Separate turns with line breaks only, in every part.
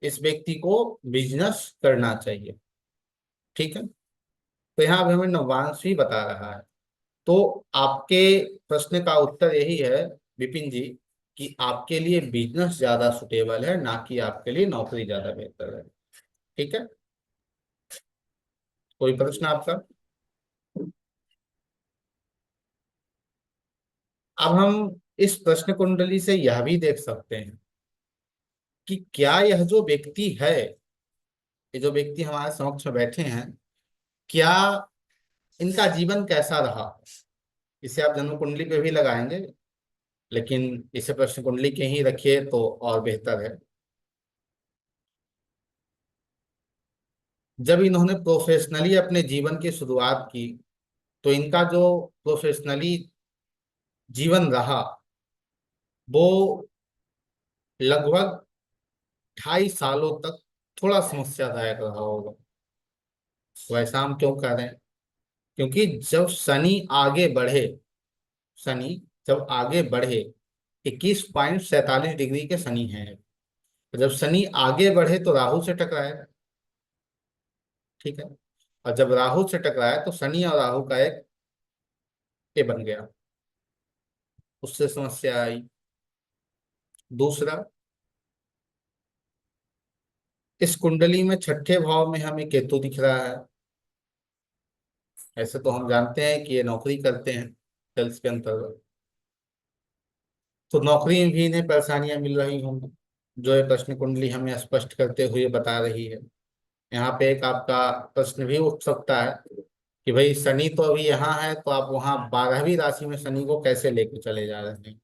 इस व्यक्ति को बिजनेस करना चाहिए। ठीक है। तो यहाँ पे हमें नवांश भी बता रहा है। तो आपके प्रश्न का उत्तर यही है विपिन जी, कि आपके लिए बिजनेस ज्यादा सुटेबल है, ना कि आपके लिए नौकरी ज्यादा बेहतर है। ठीक है। कोई प्रश्न आपका? अब हम इस प्रश्न कुंडली से यह भी देख सकते हैं कि क्या यह जो व्यक्ति है, ये जो व्यक्ति हमारे समक्ष में बैठे हैं, क्या इनका जीवन कैसा रहा। इसे आप जन्म कुंडली पे भी लगाएंगे, लेकिन इसे प्रश्न कुंडली के ही रखिए तो और बेहतर है। जब इन्होंने प्रोफेशनली अपने जीवन की शुरुआत की, तो इनका जो प्रोफेशनली जीवन रहा, वो लगभग 2.5 सालों तक थोड़ा समस्यादायक रहा होगा। वैसा हम क्यों कह रहे हैं? क्योंकि जब शनि आगे बढ़े, शनि जब आगे बढ़े, 21.47 डिग्री के शनि हैं, तो जब शनि आगे बढ़े तो राहु से टकराए। ठीक है। और जब राहु से टकराए तो शनि और राहु का एक ये बन गया, उससे समस्या आई। दूसरा, इस कुंडली में छठे भाव में हमें केतु दिख रहा है। ऐसे तो हम जानते हैं कि ये नौकरी करते हैं सेल्स के अंतर्गत, तो नौकरी में भी इन्हें परेशानियां मिल रही होंगी, जो ये प्रश्न कुंडली हमें स्पष्ट करते हुए बता रही है। यहाँ पे एक आपका प्रश्न भी उठ सकता है कि भाई शनि तो अभी यहाँ है, तो आप वहाँ 12वीं राशि में शनि को कैसे लेके चले जा रहे हैं।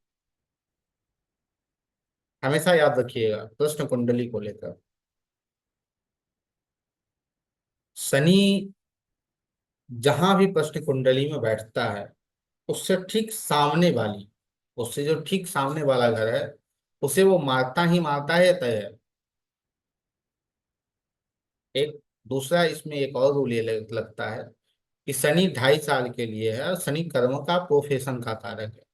हमेशा याद रखिएगा प्रश्न कुंडली को लेकर, शनि जहां भी प्रश्न कुंडली में बैठता है, उससे ठीक सामने वाली, उससे जो ठीक सामने वाला घर है, उसे वो मारता ही मारता है, तय है। एक दूसरा इसमें एक और रूल ये लगता है कि शनि 2.5 साल के लिए है, और शनि कर्म का प्रोफेशन का कारक है।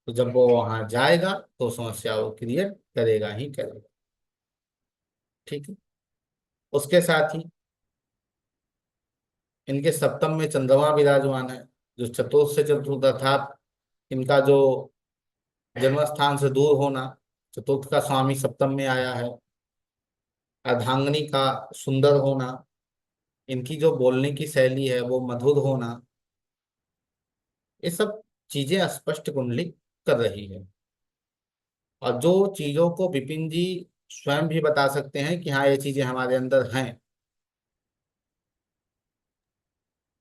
तो जब वो वहां जाएगा तो समस्या वो क्रिएट करेगा ही करेगा। ठीक है। उसके साथ ही इनके सप्तम में चंद्रमा विराजमान है, जो चतुर्थ से चतुर्थ अर्थात इनका जो जन्म स्थान से दूर होना, चतुर्थ का स्वामी सप्तम में आया है। अर्धांगिनी का सुंदर होना, इनकी जो बोलने की शैली है वो मधुर होना, ये सब चीजें स्पष्ट कुंडली कर रही है। और जो चीजों को विपिन जी स्वयं भी बता सकते हैं कि हाँ ये चीजें हमारे अंदर हैं।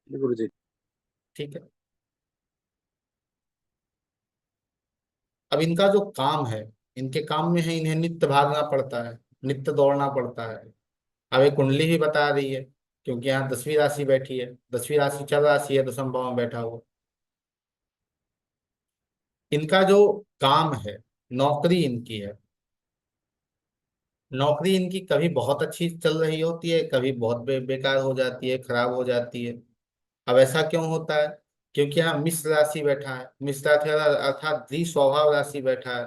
जी गुरु जी।
ठीक है। अब इनका जो काम है, इनके काम में है इन्हें नित्य भागना पड़ता है, नित्य दौड़ना पड़ता है। अब ये कुंडली भी बता रही है, क्योंकि यहाँ 10वीं राशि बैठी है, 10वीं राशि चल राशि है, दसम भाव में बैठा हुआ। इनका जो काम है, नौकरी इनकी है, नौकरी इनकी कभी बहुत अच्छी चल रही होती है, कभी बहुत बेकार हो जाती है, खराब हो जाती है। अब ऐसा क्यों होता है? क्योंकि यहाँ मिश्र राशि बैठा है, मिश्र राशि अर्थात द्विस्वभाव राशि बैठा है,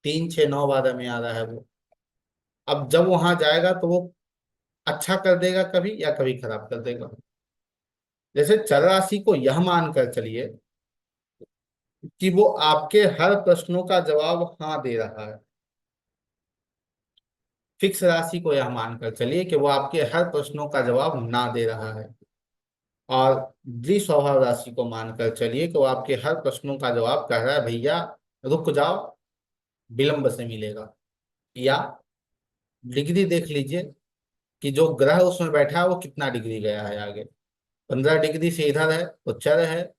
3 6 9 12 में आ रहा है वो। अब जब वहां जाएगा तो वो अच्छा कर देगा कभी, या कभी खराब कर देगा। जैसे चर राशि को यह मानकर चलिए कि वो आपके हर प्रश्नों का जवाब हाँ दे रहा है। फिक्स राशि को यह मानकर चलिए कि वो आपके हर प्रश्नों का जवाब ना दे रहा है। और द्विस्वभाव राशि को मानकर चलिए कि वो आपके हर प्रश्नों का जवाब कह रहा है, भैया रुक जाओ, विलंब से मिलेगा। या डिग्री देख लीजिए कि जो ग्रह उसमें बैठा है वो कितना डिग्री गया है आगे। 15 डिग्री से इधर है तो चर है,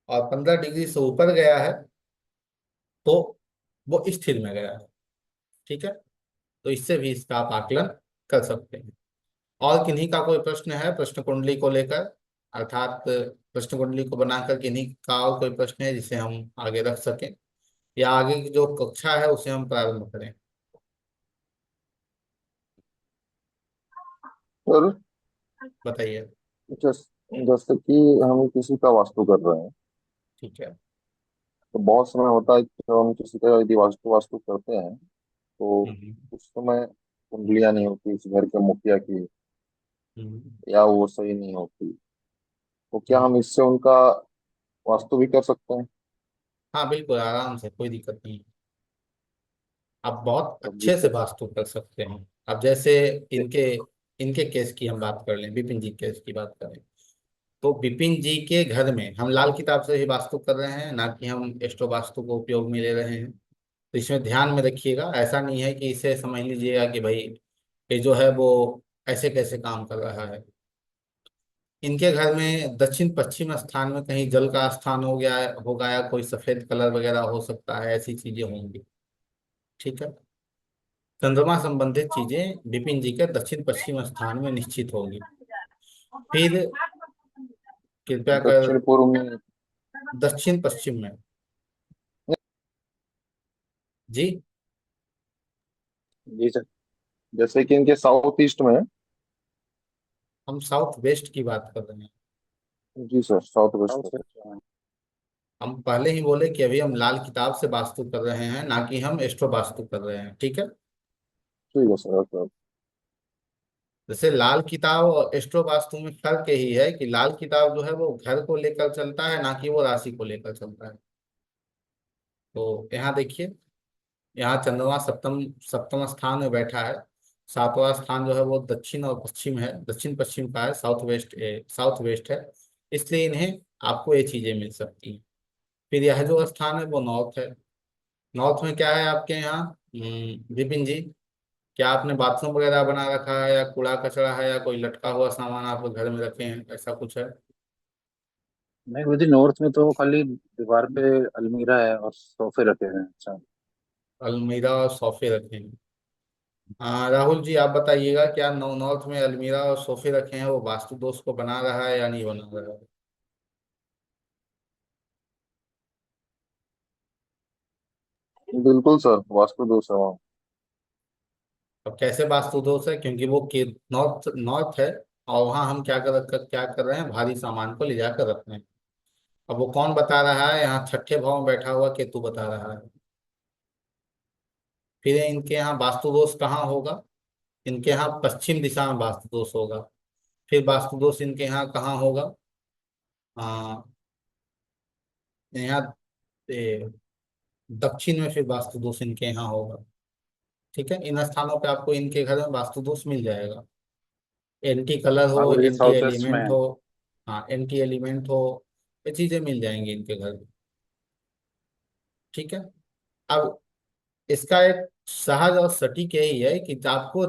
और 15 डिग्री से ऊपर गया है तो वो स्थिर में गया है। ठीक है। तो इससे भी इसका आप आकलन कर सकते हैं। और किन्हीं का कोई प्रश्न है प्रश्न कुंडली को लेकर, अर्थात प्रश्न कुंडली को बनाकर किन्हीं का और कोई प्रश्न है जिसे हम आगे रख सकें, या आगे की जो कक्षा है उसे हम प्रारंभ करें?
सर,
बताइए।
जैसे कि हम किसी का वास्तु कर रहे हैं,
ठीक है।
तो बहुत समय होता है कि जब हम किसी का यदि वास्तु वास्तु करते हैं, तो
हम्म।
उस समय कुंडलियां नहीं होती इस घर के मुखिया की,
हम्म।
या वो सही नहीं होती, तो क्या
हम्म।
हम इससे उनका वास्तु भी कर सकते हैं?
हाँ बिल्कुल, आराम से, कोई दिक्कत नहीं। आप बहुत
तब
अच्छे से
जिससे
वास्तु कर सकते हैं। अब जैसे इनके इनके केस की हम बात कर लें, विपिन जी केस की बात करें, तो विपिन जी के घर में हम लाल किताब से ही वास्तु कर रहे हैं, ना कि हम एस्ट्रो वास्तु को उपयोग में ले रहे हैं। तो इसमें ध्यान में रखिएगा, ऐसा नहीं है कि इसे समझ लीजिएगा कि भाई ये जो है वो ऐसे कैसे काम कर रहा है। इनके घर में दक्षिण पश्चिम स्थान में कहीं जल का स्थान हो गया होगा, या कोई सफेद कलर वगैरह हो सकता है, ऐसी चीजें होंगी। ठीक है। चंद्रमा संबंधित चीजें विपिन जी के दक्षिण पश्चिम स्थान में निश्चित होगी। फिर कृपया कर,
दक्षिण पूर्व में?
दक्षिण पश्चिम में। जी।
जी सर, जैसे कि इनके साउथ ईस्ट में।
हम साउथ वेस्ट की बात कर रहे हैं।
जी सर, साउथ वेस्ट में।
हम पहले ही बोले कि अभी हम लाल किताब से वास्तु कर रहे हैं, ना कि हम एस्ट्रो वास्तु कर रहे हैं। ठीक है।
ठीक है सर, ओके।
जैसे लाल किताब और एस्ट्रो वास्तु में फर्क यही है कि लाल किताब जो है वो घर को लेकर चलता है, ना कि वो राशि को लेकर चलता है। तो यहाँ देखिए, यहाँ चंद्रमा सप्तम सप्तम स्थान में बैठा है। सातवां स्थान जो है वो दक्षिण और पश्चिम है, दक्षिण पश्चिम का है, साउथ वेस्ट है। इसलिए इन्हें आपको ये चीजें मिल सकती हैं। फिर यह जो स्थान है वो नॉर्थ है। नॉर्थ में क्या है आपके यहाँ, विपिन जी? क्या आपने बाथरूम वगैरह बना रखा है, या कूड़ा कचरा है, या कोई लटका हुआ सामान आप घर में रखे हैं, ऐसा कुछ है?
नहीं मुझे नॉर्थ में तो खाली दीवार पे अलमीरा है और सोफे रखे हुए हैं। अच्छा।
अलमीरा और सोफे रखे हैं। हाँ राहुल जी, आप बताइएगा, क्या नॉर्थ में अलमीरा और सोफे रखे हैं वो वास्तु दोष को बना रहा है या नहीं बना रहा है?
बिल्कुल सर, वास्तु दोष है वहाँ।
अब कैसे वास्तु दोष है? क्योंकि वो के नॉर्थ नॉर्थ है, और वहाँ हम क्या कर रहे हैं, भारी सामान को ले जाकर रख रहे हैं। अब वो कौन बता रहा है? यहाँ छठे भाव में बैठा हुआ केतु बता रहा है। फिर इनके यहाँ वास्तु दोष कहाँ होगा? इनके यहाँ पश्चिम दिशा में वास्तु दोष होगा। फिर वास्तु दोष इनके यहाँ कहाँ होगा? आ, यहाँ ए, दक्षिण में फिर वास्तु दोष इनके यहाँ होगा। ठीक है। इन स्थानों पे आपको इनके घर में वास्तु दोष मिल जाएगा। एंटी कलर हो,
हाँ गुरु जी,
एंटी
साउथ वेस्ट में
एलिमेंट
है।
हो। हाँ, एंटी एलिमेंट हो, ये चीजें मिल जाएंगी इनके घर में। ठीक है। अब इसका एक सहज और सटीक यही है कि आपको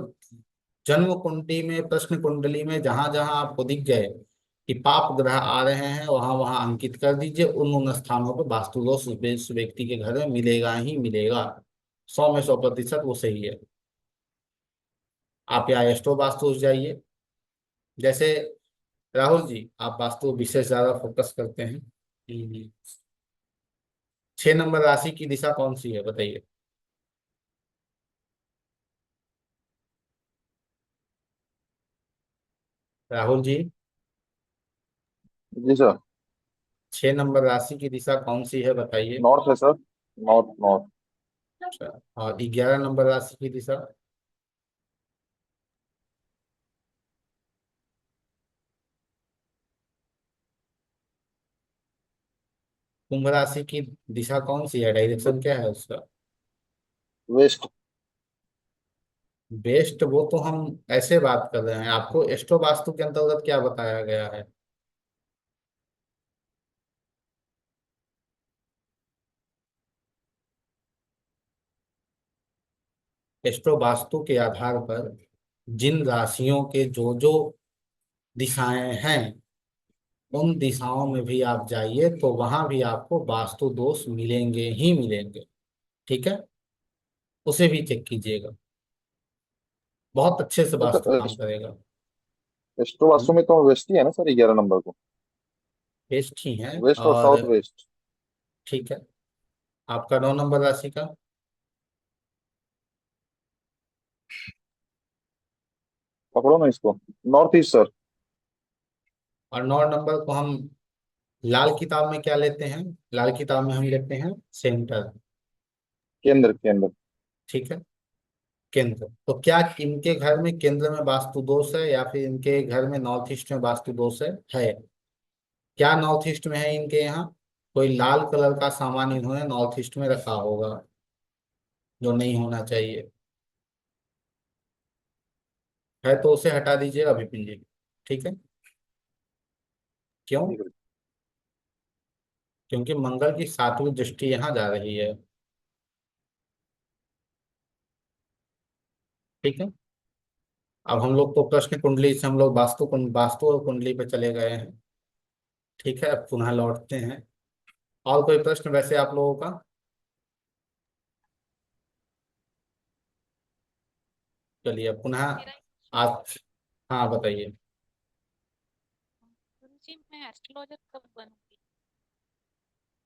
जन्म कुंडली में, प्रश्न कुंडली में जहां जहां आपको दिख जाए कि पाप ग्रह आ रहे हैं, वहां वहां अंकित कर दीजिए। उन स्थानों पर वास्तु दोष उस व्यक्ति के घर में मिलेगा ही मिलेगा। 100 में 100% वो सही है। आप या एस्ट्रो वास्तु जाइए। जैसे राहुल जी, आप वास्तु विशेष ज्यादा फोकस करते हैं। 6 नंबर राशि की दिशा कौन सी है, बताइए। राहुल जी,
जी सर।
6 नंबर राशि की दिशा कौन सी है, बताइए।
नॉर्थ है सर, नॉर्थ नॉर्थ।
अच्छा। और 11 नंबर राशि की दिशा? कुंभ राशि की दिशा कौन सी है, डायरेक्शन क्या है उसका?
वेस्ट।
बेस्ट, वो तो हम ऐसे बात कर रहे हैं, आपको एस्ट्रो वास्तु के अंतर्गत क्या बताया गया है? एस्ट्रो वास्तु के आधार पर जिन राशियों के जो जो दिशाएं हैं, उन दिशाओं में भी आप जाइए तो वहां भी आपको वास्तु दोष मिलेंगे ही मिलेंगे। ठीक है। उसे भी चेक कीजिएगा, बहुत अच्छे से
तो
वास्तु
सर
काम करेगा।
एस्ट्रो वास्तु में तो वेस्ट ही है ना सर, 11 नंबर को?
बेस्ट ही है।
वेस्ट और
और
साउथ वेस्ट।
ठीक है, आपका 9 नंबर राशि का?
पकड़ो ना इसको। North east sir.
और 9 नंबर को हम लाल किताब में क्या लेते हैं? लाल किताब में हम लेते हैं सेंटर।
केंद्र केंद्र।
ठीक है, केंद्र। तो क्या इनके घर में केंद्र में वास्तु दोष है, या फिर इनके घर में नॉर्थ ईस्ट में वास्तु दोष है? क्या नॉर्थ ईस्ट में है इनके यहाँ? कोई लाल कलर का सामान इन्होंने नॉर्थ ईस्ट में रखा होगा, जो नहीं होना चाहिए। है तो उसे हटा दीजिएगा विपिन जी। ठीक है। क्यों?
ठीक है।
क्योंकि मंगल की 7वीं दृष्टि यहाँ जा रही है। ठीक है। अब हम लोग तो प्रश्न कुंडली से हम लोग वास्तु और कुंडली पे चले गए हैं। ठीक है, अब पुनः लौटते हैं। और कोई प्रश्न वैसे आप लोगों का? चलिए अब पुनः
मेरा एक क्वेश्चन है।
आज। हाँ बताइए।
गुरु जी, मैं एस्ट्रोलॉजर कब बनूंगी?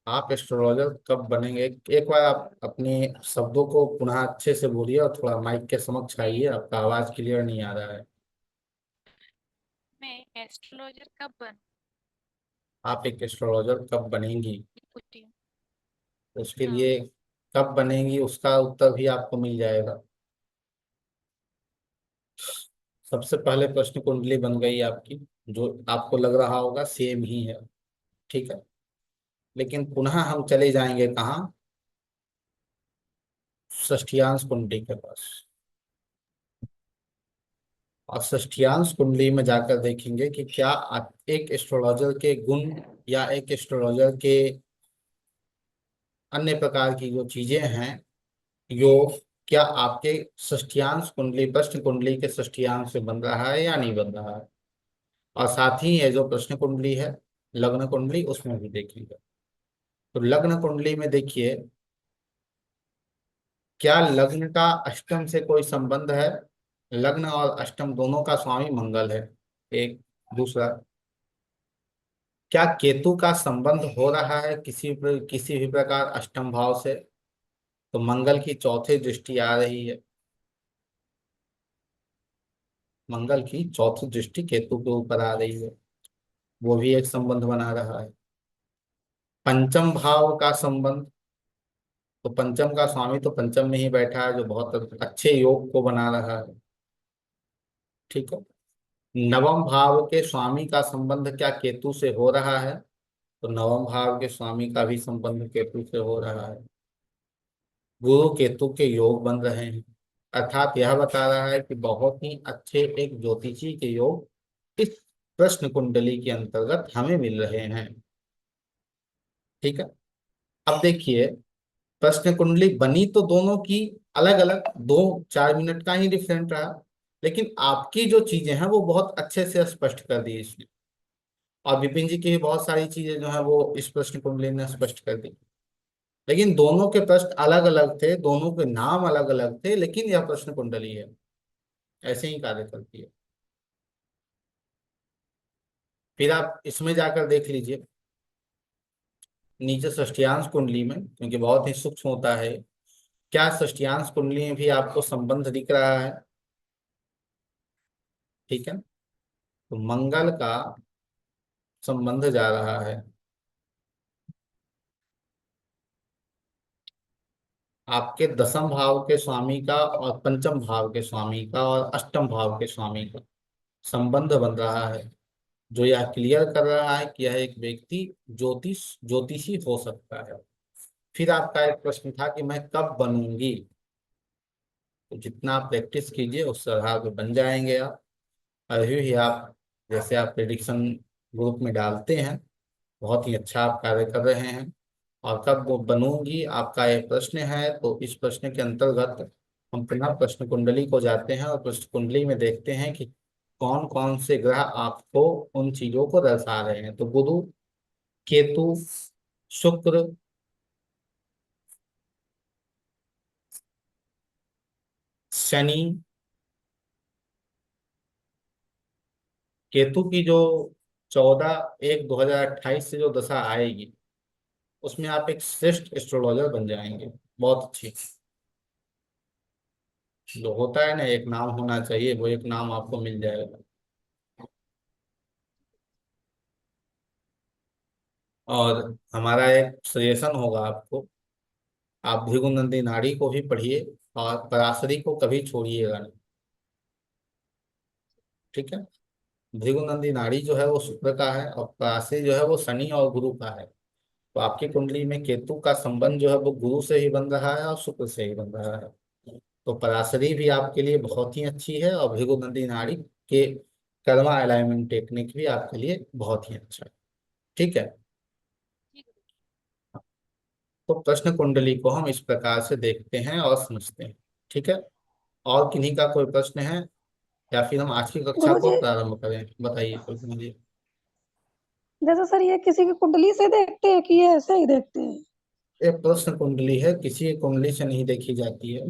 आप एस्ट्रोलॉजर कब बनेंगे? एक बार आप अपने शब्दों को पुनः अच्छे से बोलिए और थोड़ा माइक के समक्ष आइए, आपका आवाज क्लियर नहीं आ रहा है।
मैं एस्ट्रोलॉजर कब बनूंगी
आप एक एस्ट्रोलॉजर कब बनेंगी?
पूछती हूँ।
उसके
हाँ।
लिए कब बनेंगी उसका उत्तर भी आपको मिल जाएगा। सबसे पहले प्रश्न कुंडली बन गई आपकी, जो आपको लग रहा होगा सेम ही है। ठीक है। लेकिन पुनः हम चले जाएंगे कहाँ? षष्ठियांश कुंडली के पास। और षष्ठियांश कुंडली में जाकर देखेंगे कि क्या एक एस्ट्रोलॉजर के गुण या एक एस्ट्रोलॉजर के अन्य प्रकार की जो चीजें हैं, योग, क्या आपके षष्ठियांश कुंडली प्रश्न कुंडली के षष्ठियांश से बन रहा है या नहीं बन रहा है। और साथ ही ये जो प्रश्न कुंडली है, लग्न कुंडली, उसमें भी देखेंगे। तो लग्न कुंडली में देखिए, क्या लग्न का अष्टम से कोई संबंध है? लग्न और अष्टम दोनों का स्वामी मंगल है। एक। दूसरा, क्या केतु का संबंध हो रहा है किसी भी प्रकार अष्टम भाव से? तो मंगल की चौथी दृष्टि आ रही है। मंगल की चौथी दृष्टि केतु के ऊपर आ रही है, वो भी एक संबंध बना रहा है। पंचम भाव का संबंध, तो पंचम का स्वामी तो पंचम में ही बैठा है, जो बहुत अच्छे योग को बना रहा है। ठीक है। नवम भाव के स्वामी का संबंध क्या केतु से हो रहा है? तो नवम भाव के स्वामी का भी संबंध केतु से हो रहा है। गुरु केतु के योग बन रहे हैं, अर्थात यह बता रहा है कि बहुत ही अच्छे एक ज्योतिषी के योग इस प्रश्न कुंडली के अंतर्गत हमें मिल रहे हैं। ठीक है। अब देखिए, प्रश्न कुंडली बनी तो दोनों की अलग अलग 2-4 मिनट का ही डिफरेंट रहा, लेकिन आपकी जो चीजें हैं वो बहुत अच्छे से स्पष्ट कर दी इसने। और विपिन जी की भी बहुत सारी चीजें जो है वो इस प्रश्न कुंडली ने स्पष्ट कर दी। लेकिन दोनों के प्रश्न अलग अलग थे, दोनों के नाम अलग अलग थे, लेकिन यह प्रश्न कुंडली है, ऐसे ही कार्य करती है। फिर आप इसमें जाकर देख लीजिए नीचे षष्ठियांश कुंडली में, क्योंकि बहुत ही सूक्ष्म होता है। क्या षष्ठियांश कुंडली में भी आपको संबंध दिख रहा है? ठीक है। तो मंगल का संबंध जा रहा है आपके दसम भाव के स्वामी का, और पंचम भाव के स्वामी का, और अष्टम भाव के स्वामी का संबंध बन रहा है, जो यह क्लियर कर रहा है कि यह एक व्यक्ति ज्योतिषी हो सकता है। फिर आपका एक प्रश्न था कि मैं कब बनूंगी। तो जितना आप प्रैक्टिस कीजिए उस आधार पर बन जाएंगे आप। अभी भी आप, जैसे आप प्रेडिक्शन ग्रुप में डालते हैं, बहुत ही अच्छा आप कार्य कर रहे हैं। और कब वो बनूंगी आपका ये प्रश्न है, तो इस प्रश्न के अंतर्गत हम पुनः प्रश्न कुंडली को जाते हैं और प्रश्न कुंडली में देखते हैं कि कौन कौन से ग्रह आपको उन चीजों को दर्शा रहे हैं। तो गुरु, केतु, शुक्र, शनि। केतु की जो 14/1/2028 से जो दशा आएगी, उसमें आप एक श्रेष्ठ एस्ट्रोलॉजर बन जाएंगे, बहुत अच्छी। जो होता है ना, एक नाम होना चाहिए, वो एक नाम आपको मिल जाएगा। और हमारा एक सजेशन होगा आपको, आप भृगुनंदी नाड़ी को भी पढ़िए, और पराशरी को कभी छोड़िएगा नहीं। ठीक है। भृगुनंदी नाड़ी जो है वो शुक्र का है, और पराशरी जो है वो शनि और गुरु का है। तो आपकी कुंडली में केतु का संबंध जो है वो गुरु से ही बन रहा है और शुक्र से ही बन रहा है। तो पराशरी भी आपके लिए बहुत ही अच्छी है, और भृगु नंदी नाड़ी के कर्मा अलाइनमेंट टेक्निक भी आपके लिए बहुत ही अच्छा है। ठीक है।
जी गुरु।
तो प्रश्न कुंडली को हम इस प्रकार से देखते हैं और समझते हैं। ठीक है। और किन्हीं का कोई प्रश्न है, या फिर हम आज की कक्षा
गुरु जी,
को प्रारंभ करें? बताइए कोई मुझे।
जैसे सर ये किसी की कुंडली से देखते हैं कि ये ऐसे ही देखते हैं?
एक प्रश्न कुंडली है, किसी की कुंडली से नहीं देखी जाती है।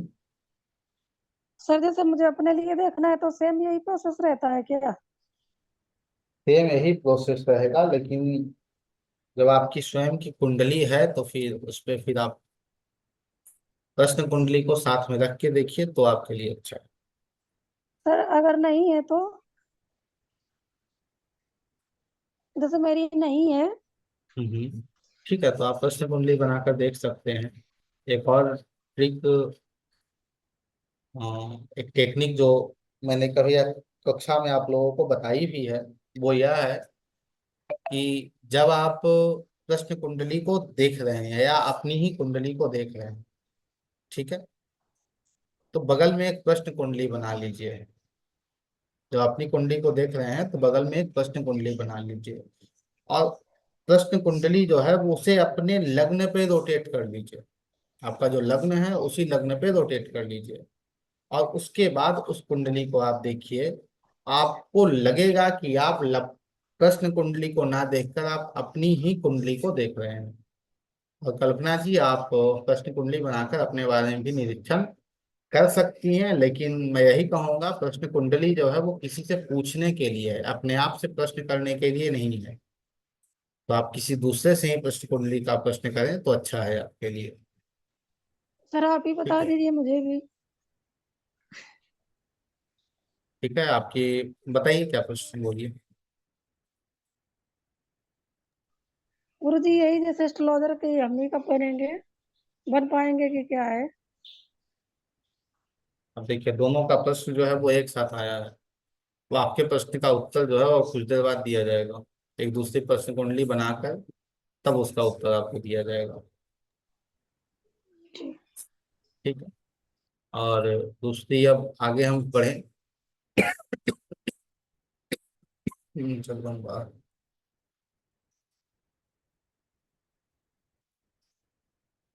सर जैसे मुझे अपने लिए देखना है तो सेम यही प्रोसेस रहता है क्या?
सेम यही प्रोसेस रहेगा, लेकिन जब आपकी स्वयं की कुंडली है तो फिर उस पर फिर आप प्रश्न कुंडली को साथ में रख के देखिए तो आपके लिए अच्छा है।
सर अगर नहीं है तो, जैसे मेरी नहीं है।
ठीक है, तो आप प्रश्न कुंडली बनाकर देख सकते हैं। एक और ट्रिक, एक टेक्निक जो मैंने कभी कक्षा में आप लोगों को बताई भी है, वो यह है कि जब आप प्रश्न कुंडली को देख रहे हैं या अपनी ही कुंडली को देख रहे हैं, ठीक है, तो बगल में एक प्रश्न कुंडली बना लीजिए। जब अपनी कुंडली को देख रहे हैं तो बगल में एक प्रश्न कुंडली बना लीजिए, और प्रश्न कुंडली जो है वो उसे अपने लग्न पे रोटेट कर लीजिए। आपका जो लग्न है उसी लग्न पे रोटेट कर लीजिए, और उसके बाद उस कुंडली को आप देखिए। आपको लगेगा कि आप प्रश्न कुंडली को ना देखकर आप अपनी ही कुंडली को देख रहे हैं। और कल्पना जी, आप प्रश्न कुंडली बनाकर अपने बारे में भी निरीक्षण कर सकती हैं, लेकिन मैं यही कहूंगा, प्रश्न कुंडली जो है वो किसी से पूछने के लिए है, अपने आप से प्रश्न करने के लिए नहीं है। तो आप किसी दूसरे से ही प्रश्न कुंडली का प्रश्न करें तो अच्छा है आपके लिए।
सर आप ही
ठीक
बता
है।
दीजिए मुझे भी।
ठीक है, आपकी बताइए क्या प्रश्न, बोलिए।
गुरु जी यही जैसे एस्ट्रोलॉजर के हम ही कब बनेंगे, बन पाएंगे कि क्या है?
अब देखिए, दोनों का प्रश्न जो है वो एक साथ आया है। वो आपके प्रश्न का उत्तर जो है वो कुछ देर बाद दिया जाएगा, एक दूसरी प्रश्न कुंडली बनाकर तब उसका उत्तर आपको दिया जाएगा। ठीक है। और दूसरी, अब आगे हम बढ़ें। चल रहा हूँ बाहर।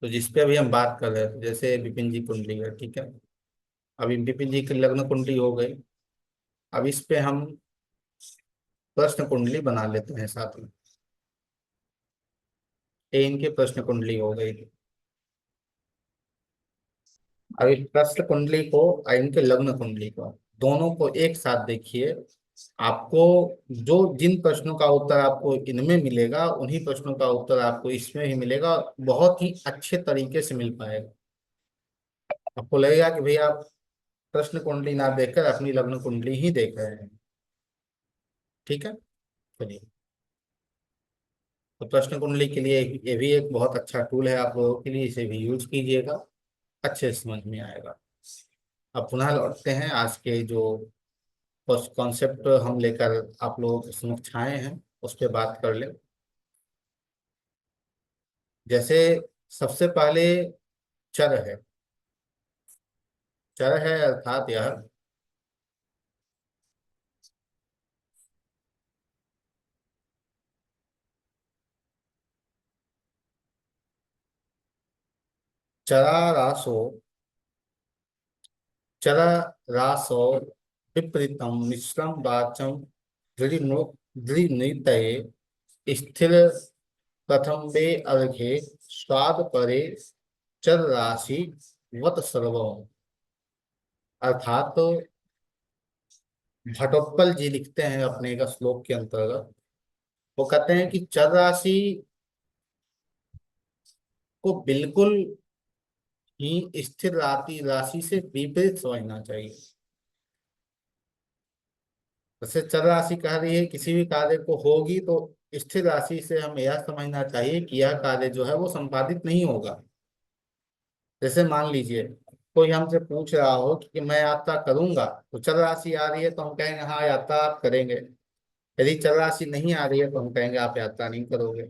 तो जिस पे अभी हम बात कर रहे थे, जैसे विपिन जी कुंडली है, ठीक है, अभी विपिन जी की लग्न कुंडली हो गई। अब इस पे हम प्रश्न कुंडली बना लेते हैं साथ में। ये इनकी प्रश्न कुंडली हो गई। अब इस प्रश्न कुंडली को और इनके लग्न कुंडली को, दोनों को एक साथ देखिए। आपको जो जिन प्रश्नों का उत्तर आपको इनमें मिलेगा, उन्हीं प्रश्नों का उत्तर आपको इसमें भी मिलेगा, बहुत ही अच्छे तरीके से मिल पाएगा। आपको लगेगा कि भाई आप प्रश्न कुंडली ना देखकर अपनी लग्न कुंडली ही देख रहे हैं। ठीक है। चलिए, तो प्रश्न कुंडली के लिए ये भी एक बहुत अच्छा टूल है आप लोगों के लिए, इसे भी यूज कीजिएगा, अच्छे से समझ में आएगा। अब पुनः लौटते हैं आज के जो कॉन्सेप्ट हम लेकर आप लोगों के समक्ष आए हैं, उस पर बात कर ले। जैसे सबसे पहले चर है। चर है अर्थात यह चरारासो, चररासो विपरीतम मिश्रम वाचम दृढ़ स्थिर प्रथम वे अर्घे स्वाद परे चर राशि वत सर्वम। अर्थात तो भटोत्पल जी लिखते हैं अपने का श्लोक के अंतर्गत, वो कहते हैं कि चर राशि को बिल्कुल कि स्थिर राशि राशि से विपरीत समझना चाहिए। जैसे चर राशि कह रही है किसी भी कार्य को होगी, तो स्थिर राशि से हमें यह समझना चाहिए कि यह कार्य जो है वो संपादित नहीं होगा। जैसे मान लीजिए कोई हमसे पूछ रहा हो कि मैं यात्रा करूंगा, तो चर राशि आ रही है तो हम कहेंगे हाँ यात्रा आप करेंगे। यदि चर राशि नहीं आ रही है तो हम कहेंगे आप यात्रा नहीं करोगे।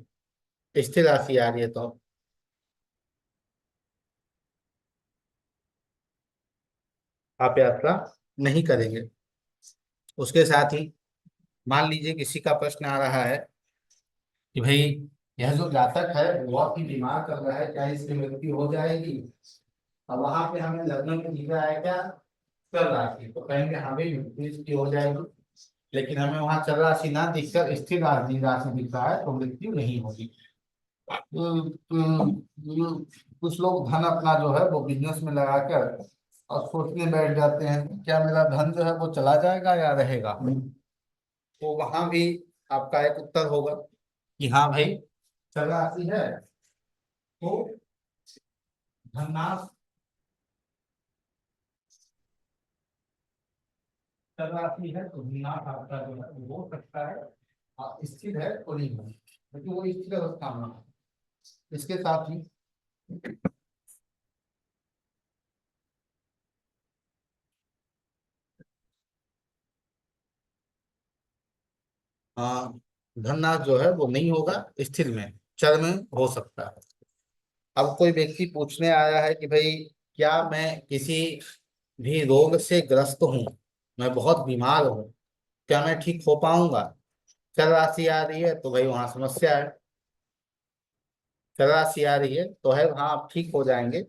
स्थिर राशि आ रही है तो आप यात्रा नहीं करेंगे। उसके साथ ही मान लीजिए किसी का प्रश्न आ रहा है कि भाई यह जो जातक है बहुत ही बीमार कर रहा है, क्या इसकी मृत्यु हो जाएगी? अब वहां पे हमें लग्न में दिख रहा है क्या? चल राशि, तो कहेंगे हमें मृत्यु इसकी हो जाएगी। लेकिन हमें वहां चल राशि ना दिखकर स्थिर राशि राशि दिख रहा है तो मृत्यु नहीं होगी। कुछ लोग धन अपना जो है वो बिजनेस में लगाकर और सोचने बैठ जाते हैं कि क्या मेरा धन जो है वो चला जाएगा या रहेगा। तो वहां भी आपका एक उत्तर होगा कि हाँ भाई चल राशि है तो धननाश, चल राशि है तो धननाश आपका जो है वो हो सकता है। स्थिर है तो नहीं है, क्योंकि वो स्थिर अवस्था में है। इसके साथ ही धननाश जो है वो नहीं होगा, स्थिर में चर में हो सकता है। अब कोई व्यक्ति पूछने आया है कि भाई क्या मैं किसी भी रोग से ग्रस्त हूँ, मैं बहुत बीमार हूँ, क्या मैं ठीक हो पाऊंगा? चल राशि आ रही है तो भाई वहां समस्या है। चल राशि आ रही है तो है वहां आप ठीक हो जाएंगे,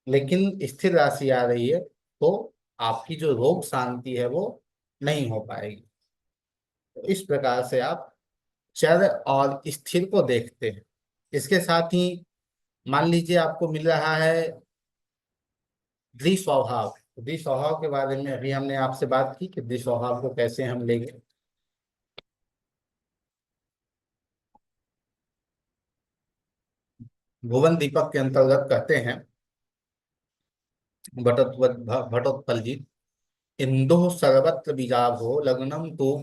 लेकिन स्थिर राशि आ रही है तो आपकी जो रोग शांति है वो नहीं हो पाएगी। तो इस प्रकार से आप चर और स्थिर को देखते हैं। इसके साथ ही मान लीजिए आपको मिल रहा है द्विस्वभाव। द्विस्वभाव के बारे में अभी हमने आपसे बात की कि द्विस्वभाव को कैसे हम लेंगे। भुवन दीपक के अंतर्गत कहते हैं भट्टोत्पल जी, इंदु सर्वत्र बीजाभो लग्नम तो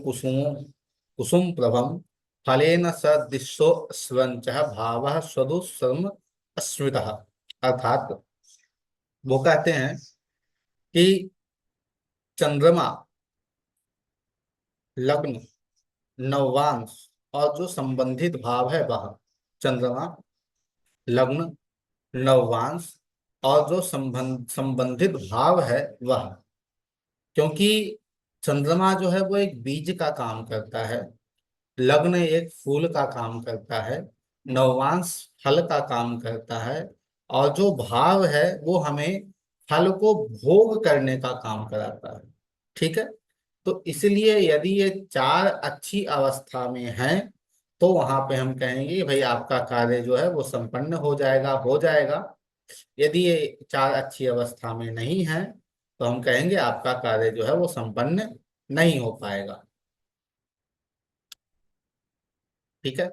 कुसुम प्रभम फलेन सदृशो स्वंच भाव स्वदुसर्म अस्मृतः। अर्थात वो कहते हैं कि चंद्रमा, लग्न, नवांश और जो संबंधित भाव है वह, चंद्रमा, लग्न, नवांश और जो संबंधित भाव है वह, क्योंकि चंद्रमा जो है वो एक बीज का काम करता है, लग्न एक फूल का काम करता है, नवांश फल का काम करता है, और जो भाव है वो हमें फल को भोग करने का काम कराता है। ठीक है। तो इसलिए यदि ये चार अच्छी अवस्था में हैं तो वहां पे हम कहेंगे भाई आपका कार्य जो है वो संपन्न हो जाएगा। यदि ये चार अच्छी अवस्था में नहीं है तो हम कहेंगे आपका कार्य जो है वो संपन्न नहीं हो पाएगा। ठीक है।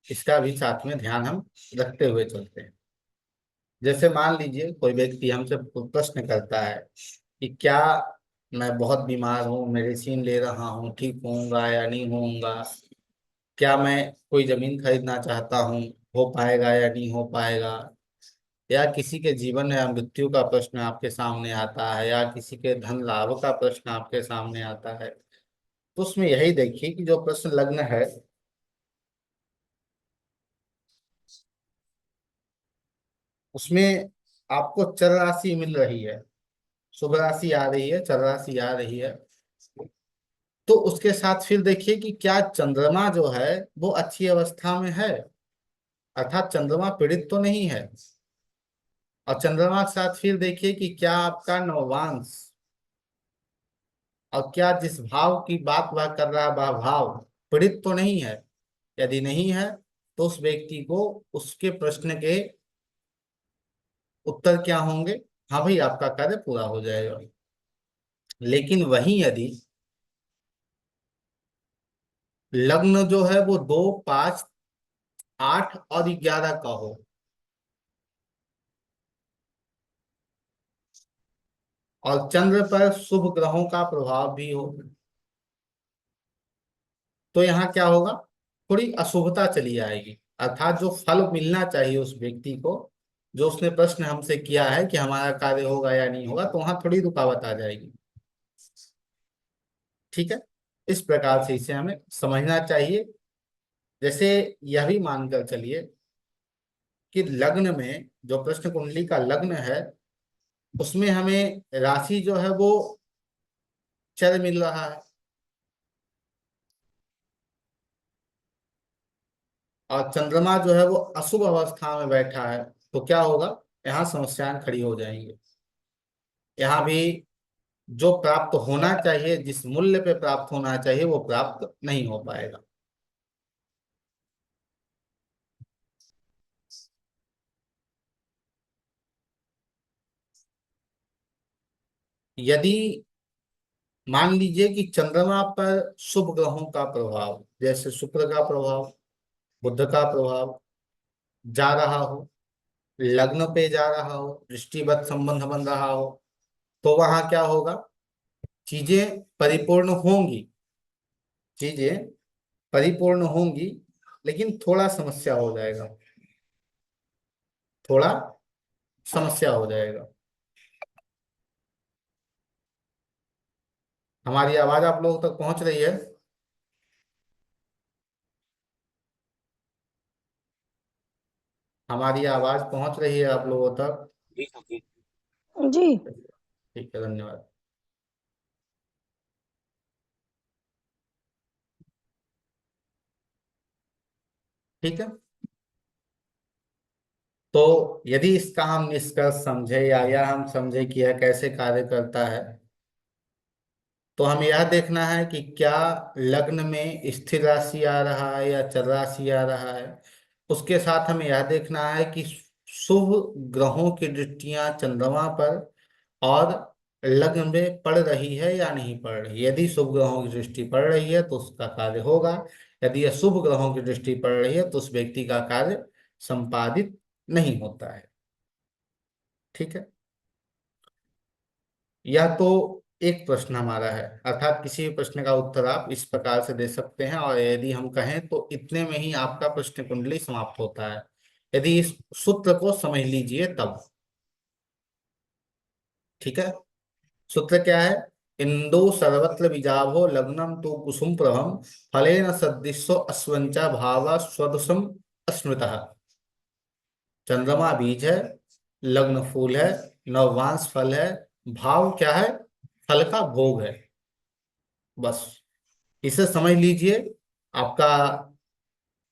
इसका भी साथ में ध्यान हम रखते हुए चलते हैं। जैसे मान लीजिए कोई व्यक्ति हमसे प्रश्न करता है कि क्या मैं बहुत बीमार हूँ, मेडिसिन ले रहा हूँ, ठीक होऊंगा या नहीं होऊंगा? क्या मैं कोई जमीन खरीदना चाहता हूँ, हो पाएगा या नहीं हो पाएगा? या किसी के जीवन या मृत्यु का प्रश्न आपके सामने आता है, या किसी के धन लाभ का प्रश्न आपके सामने आता है, तो उसमें यही देखिए कि जो प्रश्न लग्न है उसमें आपको चर राशि मिल रही है, शुभ राशि आ रही है, चर राशि आ रही है। तो उसके साथ फिर देखिए कि क्या चंद्रमा जो है वो अच्छी अवस्था में है, अर्थात चंद्रमा पीड़ित तो नहीं है। और चंद्रमा के साथ फिर देखिए कि क्या आपका नवांश और क्या जिस भाव की बात वह कर रहा है वह भाव पीड़ित तो नहीं है। यदि नहीं है तो उस व्यक्ति को उसके प्रश्न के उत्तर क्या होंगे? हाँ भाई आपका कार्य पूरा हो जाएगा। लेकिन वहीं यदि लग्न जो है वो 2, 5, 8 और 11 का हो, और चंद्र पर शुभ ग्रहों का प्रभाव भी हो, तो यहाँ क्या होगा, थोड़ी अशुभता चली आएगी। अर्थात जो फल मिलना चाहिए उस व्यक्ति को, जो उसने प्रश्न हमसे किया है कि हमारा कार्य होगा या नहीं होगा, तो वहां थोड़ी रुकावट आ जाएगी। ठीक है, इस प्रकार से इसे हमें समझना चाहिए। जैसे यह भी मानकर चलिए कि लग्न में, जो प्रश्न कुंडली का लग्न है, उसमें हमें राशि जो है वो चर मिल रहा है, और चंद्रमा जो है वो अशुभ अवस्था में बैठा है, तो क्या होगा, यहाँ समस्याएं खड़ी हो जाएंगी। यहाँ भी जो प्राप्त होना चाहिए, जिस मूल्य पे प्राप्त होना चाहिए, वो प्राप्त नहीं हो पाएगा। यदि मान लीजिए कि चंद्रमा पर शुभ ग्रहों का प्रभाव, जैसे शुक्र का प्रभाव, बुध का प्रभाव जा रहा हो, लग्न पे जा रहा हो, दृष्टिवत संबंध बन रहा हो, तो वहां क्या होगा, चीजें परिपूर्ण होंगी, चीजें परिपूर्ण होंगी, लेकिन थोड़ा समस्या हो जाएगा, थोड़ा समस्या हो जाएगा। हमारी आवाज आप लोगों तक पहुंच रही है? हमारी आवाज पहुंच रही है आप लोगों तक?
जी।
ठीक है, धन्यवाद। ठीक है, तो यदि इसका हम निष्कर्ष समझे, या यह हम समझे कि यह कैसे कार्य करता है, तो हमें यह देखना है कि क्या लग्न में स्थिर राशि आ रहा है या चर राशि आ रहा है। उसके साथ हमें यह देखना है कि शुभ ग्रहों की दृष्टियां चंद्रमा पर और लग्न में पड़ रही है या नहीं पड़ रही। यदि शुभ ग्रहों की दृष्टि पड़ रही है तो उसका कार्य होगा, यदि अशुभ ग्रहों की दृष्टि पड़ रही है तो उस व्यक्ति का कार्य संपादित नहीं होता है। ठीक है, यह तो एक प्रश्न हमारा है, अर्थात किसी भी प्रश्न का उत्तर आप इस प्रकार से दे सकते हैं, और यदि हम कहें तो इतने में ही आपका प्रश्न कुंडली समाप्त होता है, यदि इस सूत्र को समझ लीजिए तब। ठीक है, सूत्र क्या है, इंदु सर्वत्र विजाभो लग्नम तो कुसुम प्रभम फलेन सदृशो अस्वंचा भावा स्वदुषम अस्मृतः। चंद्रमा बीज है, लग्न फूल है, नववांश फल है, भाव क्या है, फल का भोग है। बस इसे समझ लीजिए, आपका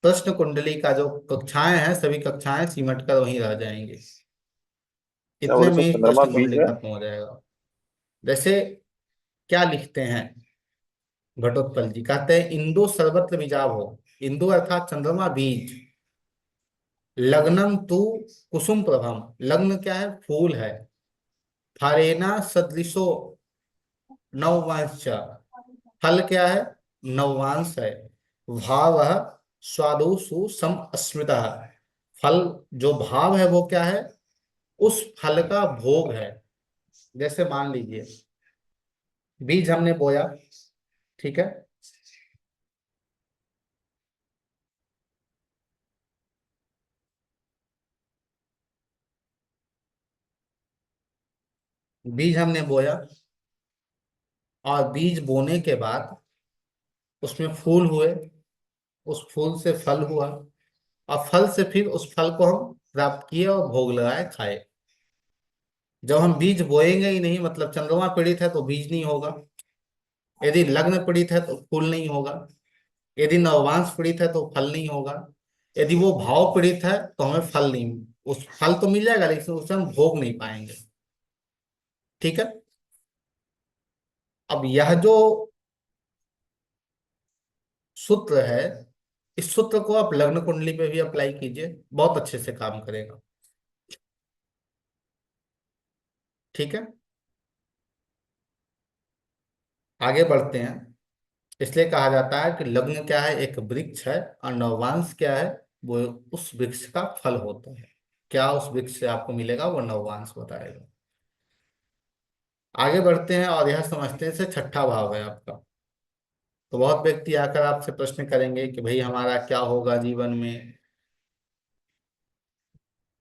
प्रश्न कुंडली का जो कक्षाएं हैं, सभी कक्षाएं सिमट कर वहीं रह जाएंगे।
क्या
इतने
बोले
में
सर,
ही
चंद्रमा
प्रश्न
बीज
कुंडली
है?
खत्म हो जाएगा। जैसे क्या लिखते हैं घटोत्कच जी, कहते हैं इंदु सर्वत्र बीजाव हो, इंदु अर्थात चंद्रमा बीज, लग्नम तु कुसुम प्रभम, लग्न क्या है, फूल है, फारेना सदृशो नववांश, फल क्या है, नववांश है, भाव स्वादु सुसम अस्मृता, फल जो भाव है वो क्या है, उस फल का भोग है। जैसे मान लीजिए बीज हमने बोया, ठीक है, बीज हमने बोया, और बीज बोने के बाद उसमें फूल हुए, उस फूल से फल हुआ, और फल से फिर उस फल को हम प्राप्त किए और भोग लगाए खाए। जब हम बीज बोएंगे ही नहीं, मतलब चंद्रमा पीड़ित है तो बीज नहीं होगा, यदि लग्न पीड़ित है तो फूल नहीं होगा, यदि नववांश पीड़ित है तो फल नहीं होगा, यदि वो भाव पीड़ित है तो हमें फल नहीं, उस फल तो मिल जाएगा लेकिन उसे हम भोग नहीं पाएंगे। ठीक है, अब यह जो सूत्र है, इस सूत्र को आप लग्न कुंडली पे भी अप्लाई कीजिए, बहुत अच्छे से काम करेगा। ठीक है, आगे बढ़ते हैं। इसलिए कहा जाता है कि लग्न क्या है, एक वृक्ष है, और नववांश क्या है, वो उस वृक्ष का फल होता है। क्या उस वृक्ष से आपको मिलेगा, वो नववांश बताएगा। आगे बढ़ते हैं और यह समझते हैं, से छठा भाव है आपका। तो बहुत व्यक्ति आकर आपसे प्रश्न करेंगे कि भाई हमारा क्या होगा जीवन में,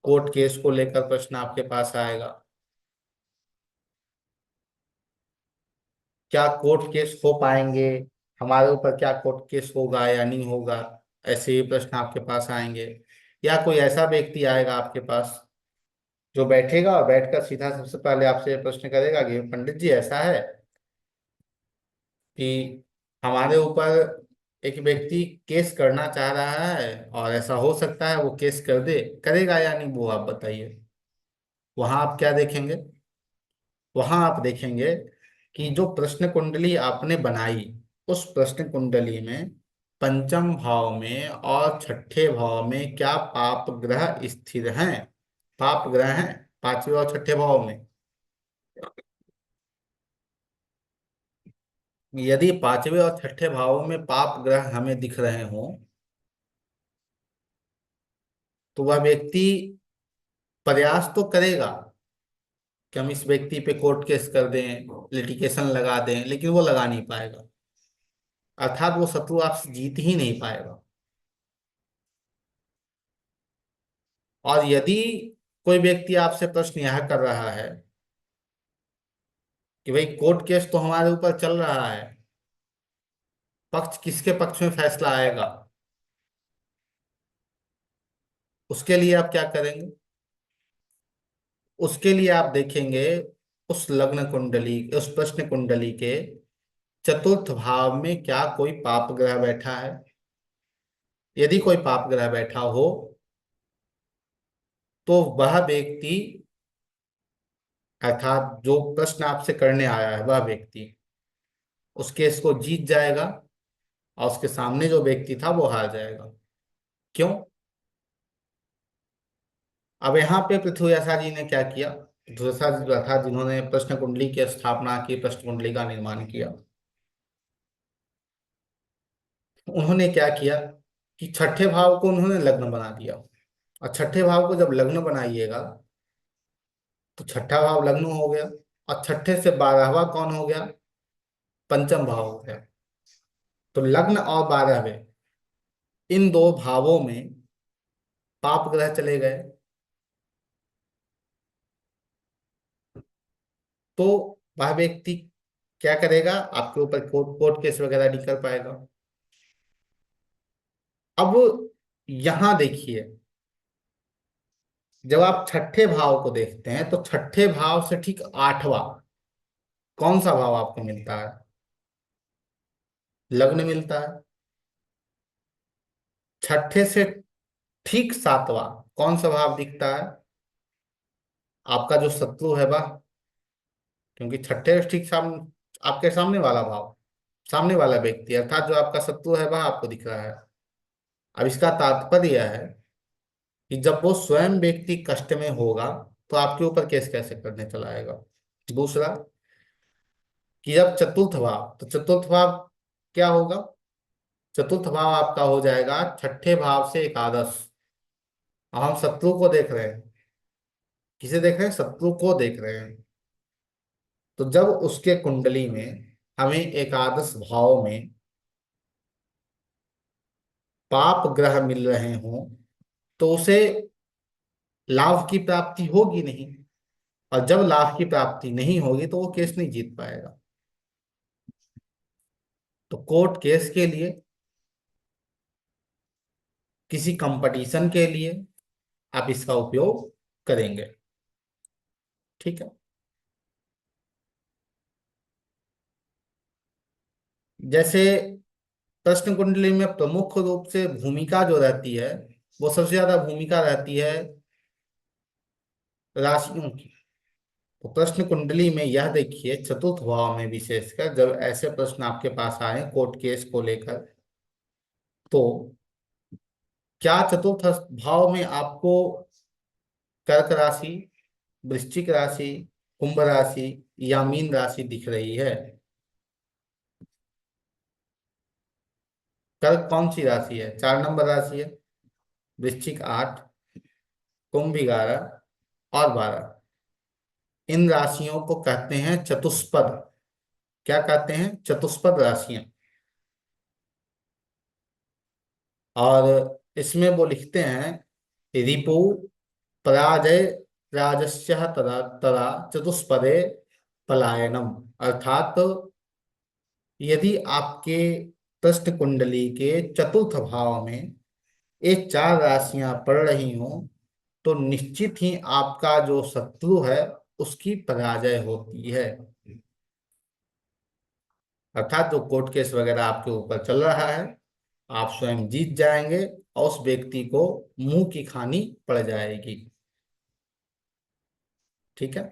कोर्ट केस को लेकर प्रश्न आपके पास आएगा, क्या कोर्ट केस हो पाएंगे, हमारे ऊपर क्या कोर्ट केस होगा या नहीं होगा, ऐसे ही प्रश्न आपके पास आएंगे। या कोई ऐसा व्यक्ति आएगा आपके पास जो बैठेगा और बैठकर सीधा सबसे पहले आपसे ये प्रश्न करेगा कि पंडित जी ऐसा है कि हमारे ऊपर एक व्यक्ति केस करना चाह रहा है और ऐसा हो सकता है वो केस कर दे, करेगा या नहीं वो आप बताइए। वहां आप क्या देखेंगे? वहां आप देखेंगे कि जो प्रश्न कुंडली आपने बनाई, उस प्रश्न कुंडली में पंचम भाव में और छठे भाव में क्या पाप ग्रह स्थिर हैं। पाप ग्रह हैं पांचवें और छठे भाव में। यदि पांचवें और छठे भावों में पाप ग्रह हमें दिख रहे हों, तो वह व्यक्ति प्रयास तो करेगा कि हम इस व्यक्ति पे कोर्ट केस कर दें, लिटिगेशन लगा दें, लेकिन वो लगा नहीं पाएगा। अर्थात वो शत्रु आपसे जीत ही नहीं पाएगा। और यदि कोई व्यक्ति आपसे प्रश्न यह कर रहा है कि भाई कोर्ट केस तो हमारे ऊपर चल रहा है, पक्ष किसके पक्ष में फैसला आएगा, उसके लिए आप क्या करेंगे? उसके लिए आप देखेंगे उस लग्न कुंडली, उस प्रश्न कुंडली के चतुर्थ भाव में क्या कोई पाप ग्रह बैठा है। यदि कोई पाप ग्रह बैठा हो तो वह व्यक्ति, अर्थात जो प्रश्न आपसे करने आया है वह व्यक्ति, उस केस को जीत जाएगा और उसके सामने जो व्यक्ति था वो हार जाएगा। क्यों? अब यहाँ पे पृथ्वी जी ने क्या किया? पृथ्वी जी अर्थात जिन्होंने प्रश्न कुंडली की स्थापना की, प्रश्न कुंडली का निर्माण किया, उन्होंने क्या किया कि छठे भाव को उन्होंने लग्न बना दिया। और छठे भाव को जब लग्न बनाइएगा तो छठा भाव लग्न हो गया, और छठे से 12वां कौन हो गया? पंचम भाव हो गया। तो लग्न और 12वें, इन दो भावों में पाप ग्रह चले गए। तो वह व्यक्ति क्या करेगा? आपके ऊपर कोर्ट कोर्ट केस वगैरह नहीं कर पाएगा। अब यहां देखिए, जब आप छठे भाव को देखते हैं तो छठे भाव से ठीक आठवां कौन सा भाव आपको मिलता है? लग्न मिलता है। छठे से ठीक सातवां कौन सा भाव दिखता है? आपका जो शत्रु है वह, क्योंकि छठे से ठीक सामने आपके सामने वाला भाव, सामने वाला व्यक्ति अर्थात जो आपका शत्रु है वह आपको दिख रहा है। अब इसका तात्पर्य यह है कि जब वो स्वयं व्यक्ति कष्ट में होगा तो आपके ऊपर केस कैसे करने चला आएगा। दूसरा कि जब चतुर्थ भाव, तो चतुर्थ भाव क्या होगा? चतुर्थ भाव आपका हो जाएगा छठे भाव से एकादश। अब हम शत्रु को देख रहे हैं। किसे देख रहे हैं? शत्रु को देख रहे हैं। तो जब उसके कुंडली में हमें एकादश भाव में पाप ग्रह मिल रहे हों तो उसे लाभ की प्राप्ति होगी नहीं। और जब लाभ की प्राप्ति नहीं होगी तो वो केस नहीं जीत पाएगा। तो कोर्ट केस के लिए, किसी कंपटीशन के लिए आप इसका उपयोग करेंगे। ठीक है। जैसे प्रश्न कुंडली में प्रमुख रूप से भूमिका जो रहती है, वो सबसे ज्यादा भूमिका रहती है राशियों की। तो प्रश्न कुंडली में यह देखिए, चतुर्थ भाव में विशेषकर जब ऐसे प्रश्न आपके पास आए कोर्ट केस को लेकर, तो क्या चतुर्थ भाव में आपको कर्क राशि, वृश्चिक राशि, कुंभ राशि या मीन राशि दिख रही है? कर्क कौन सी राशि है? 4 नंबर राशि है। वृश्चिक 8, कुंभ 11 और 12। इन राशियों को कहते हैं चतुष्पद। क्या कहते हैं? चतुष्पद राशियां। और इसमें वो लिखते हैं रिपु पराजय राजस्य तरा तरा चतुष्पदे पलायनम। अर्थात यदि आपके प्रश्न कुंडली के चतुर्थ भाव में ये चार राशियां पड़ रही हों तो निश्चित ही आपका जो शत्रु है उसकी पराजय होती है। अर्थात जो कोर्ट केस वगैरह आपके ऊपर चल रहा है आप स्वयं जीत जाएंगे और उस व्यक्ति को मुंह की खानी पड़ जाएगी। ठीक है।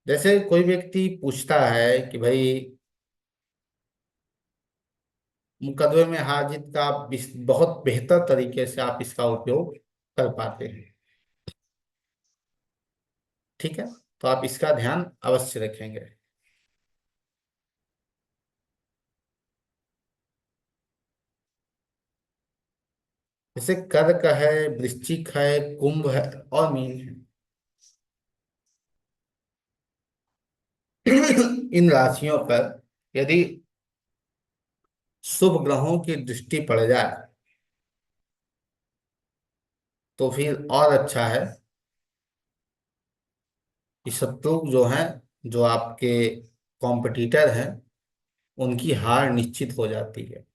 जैसे कोई व्यक्ति पूछता है कि भाई मुकदमे में हार जीत का आप बहुत बेहतर तरीके से आप इसका उपयोग कर पाते हैं। ठीक है। तो आप इसका ध्यान अवश्य रखेंगे। जैसे कर्क है, वृश्चिक है, कुंभ है और मीन है। इन राशियों पर यदि शुभ ग्रहों की दृष्टि पड़ जाए तो फिर और अच्छा है कि शत्रु जो हैं, जो आपके कॉम्पिटिटर हैं, उनकी हार निश्चित हो जाती है।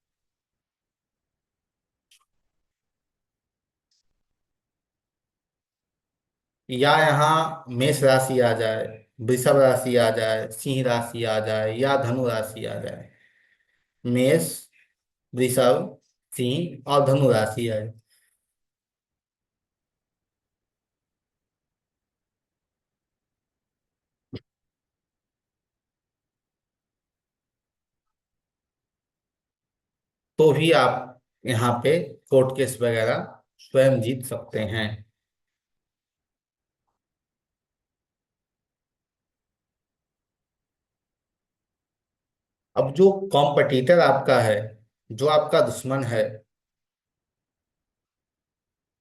या यहाँ मेष राशि आ जाए, वृषभ राशि आ जाए, सिंह राशि आ जाए या धनु राशि आ जाए। मेष, वृषभ, सिंह और धनु राशि आए तो भी आप यहाँ पे कोर्ट केस वगैरह स्वयं जीत सकते हैं। अब जो कॉम्पिटिटर आपका है, जो आपका दुश्मन है,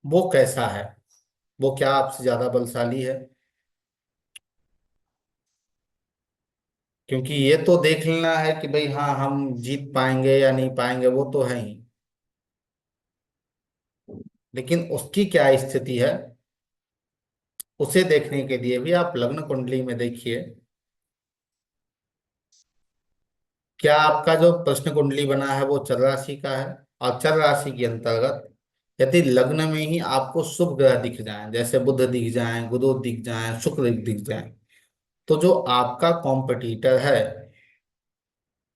वो कैसा है? वो क्या आपसे ज्यादा बलशाली है? क्योंकि ये तो देख लेना है कि भाई हाँ हम जीत पाएंगे या नहीं पाएंगे, वो तो है ही। लेकिन उसकी क्या स्थिति है उसे देखने के लिए भी आप लग्न कुंडली में देखिए। क्या आपका जो प्रश्न कुंडली बना है वो चर राशि का है? और चर राशि के अंतर्गत यदि लग्न में ही आपको शुभ ग्रह दिख जाएं, जैसे बुध दिख जाएं, गुरु दिख जाएं, शुक्र दिख जाएं, तो जो आपका कॉम्पिटिटर है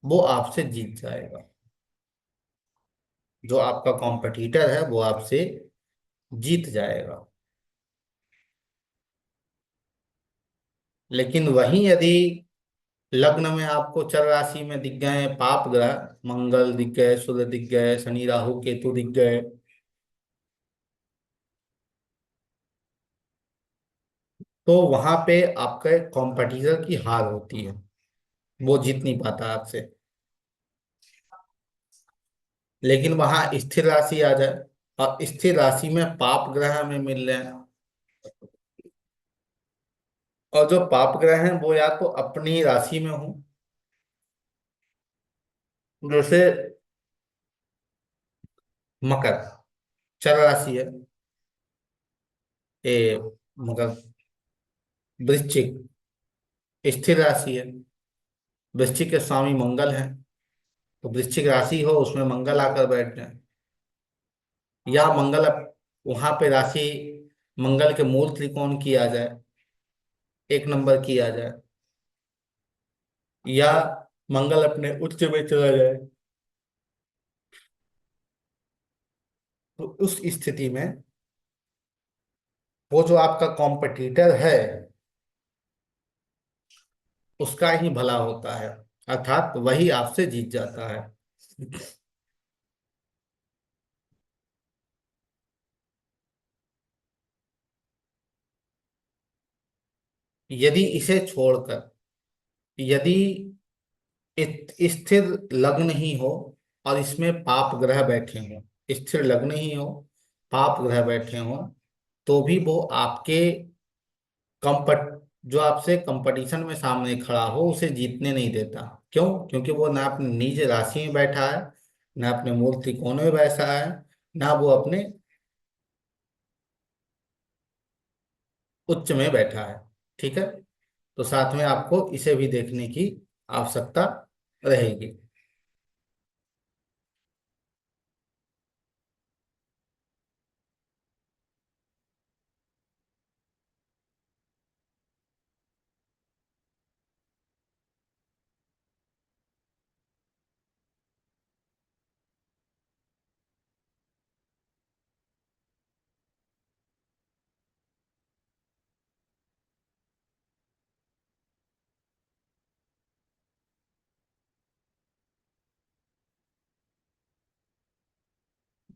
वो आपसे जीत जाएगा। जो आपका कॉम्पिटिटर है वो आपसे जीत जाएगा। लेकिन वहीं यदि लग्न में आपको चर राशि में दिख गए पाप ग्रह, मंगल दिख गए, सूर्य दिख गए, शनि राहु केतु दिख गए, तो वहां पे आपके कॉम्पिटिटर की हार होती है, वो जीत नहीं पाता आपसे। लेकिन वहां स्थिर राशि आ जाए और स्थिर राशि में पाप ग्रह में मिल रहे हैं, और जो पाप ग्रह हैं वो या तो अपनी राशि में हो, जैसे मकर चर राशि है, ए मकर। वृश्चिक स्थिर राशि है, वृश्चिक के स्वामी मंगल है, तो वृश्चिक राशि हो उसमें मंगल आकर बैठ जाए, या वहां पे राशि मंगल के मूल त्रिकोण की आ जाए, एक नंबर की आ जाए, या मंगल अपने उच्च में चला जाए, तो उस स्थिति में वो जो आपका कॉम्पिटिटर है उसका ही भला होता है, अर्थात वही आपसे जीत जाता है। यदि इसे छोड़कर यदि स्थिर लग्न ही हो और इसमें पाप ग्रह बैठे हों, स्थिर लग्न ही हो, पाप ग्रह बैठे हों, तो भी वो आपके कंपट जो आपसे कंपटीशन में सामने खड़ा हो उसे जीतने नहीं देता। क्यों? क्योंकि वो ना अपने निज राशि में बैठा है, ना अपने मूल त्रिकोण में बैठा है, ना वो अपने उच्च में बैठा है। ठीक है, तो साथ में आपको इसे भी देखने की आवश्यकता रहेगी।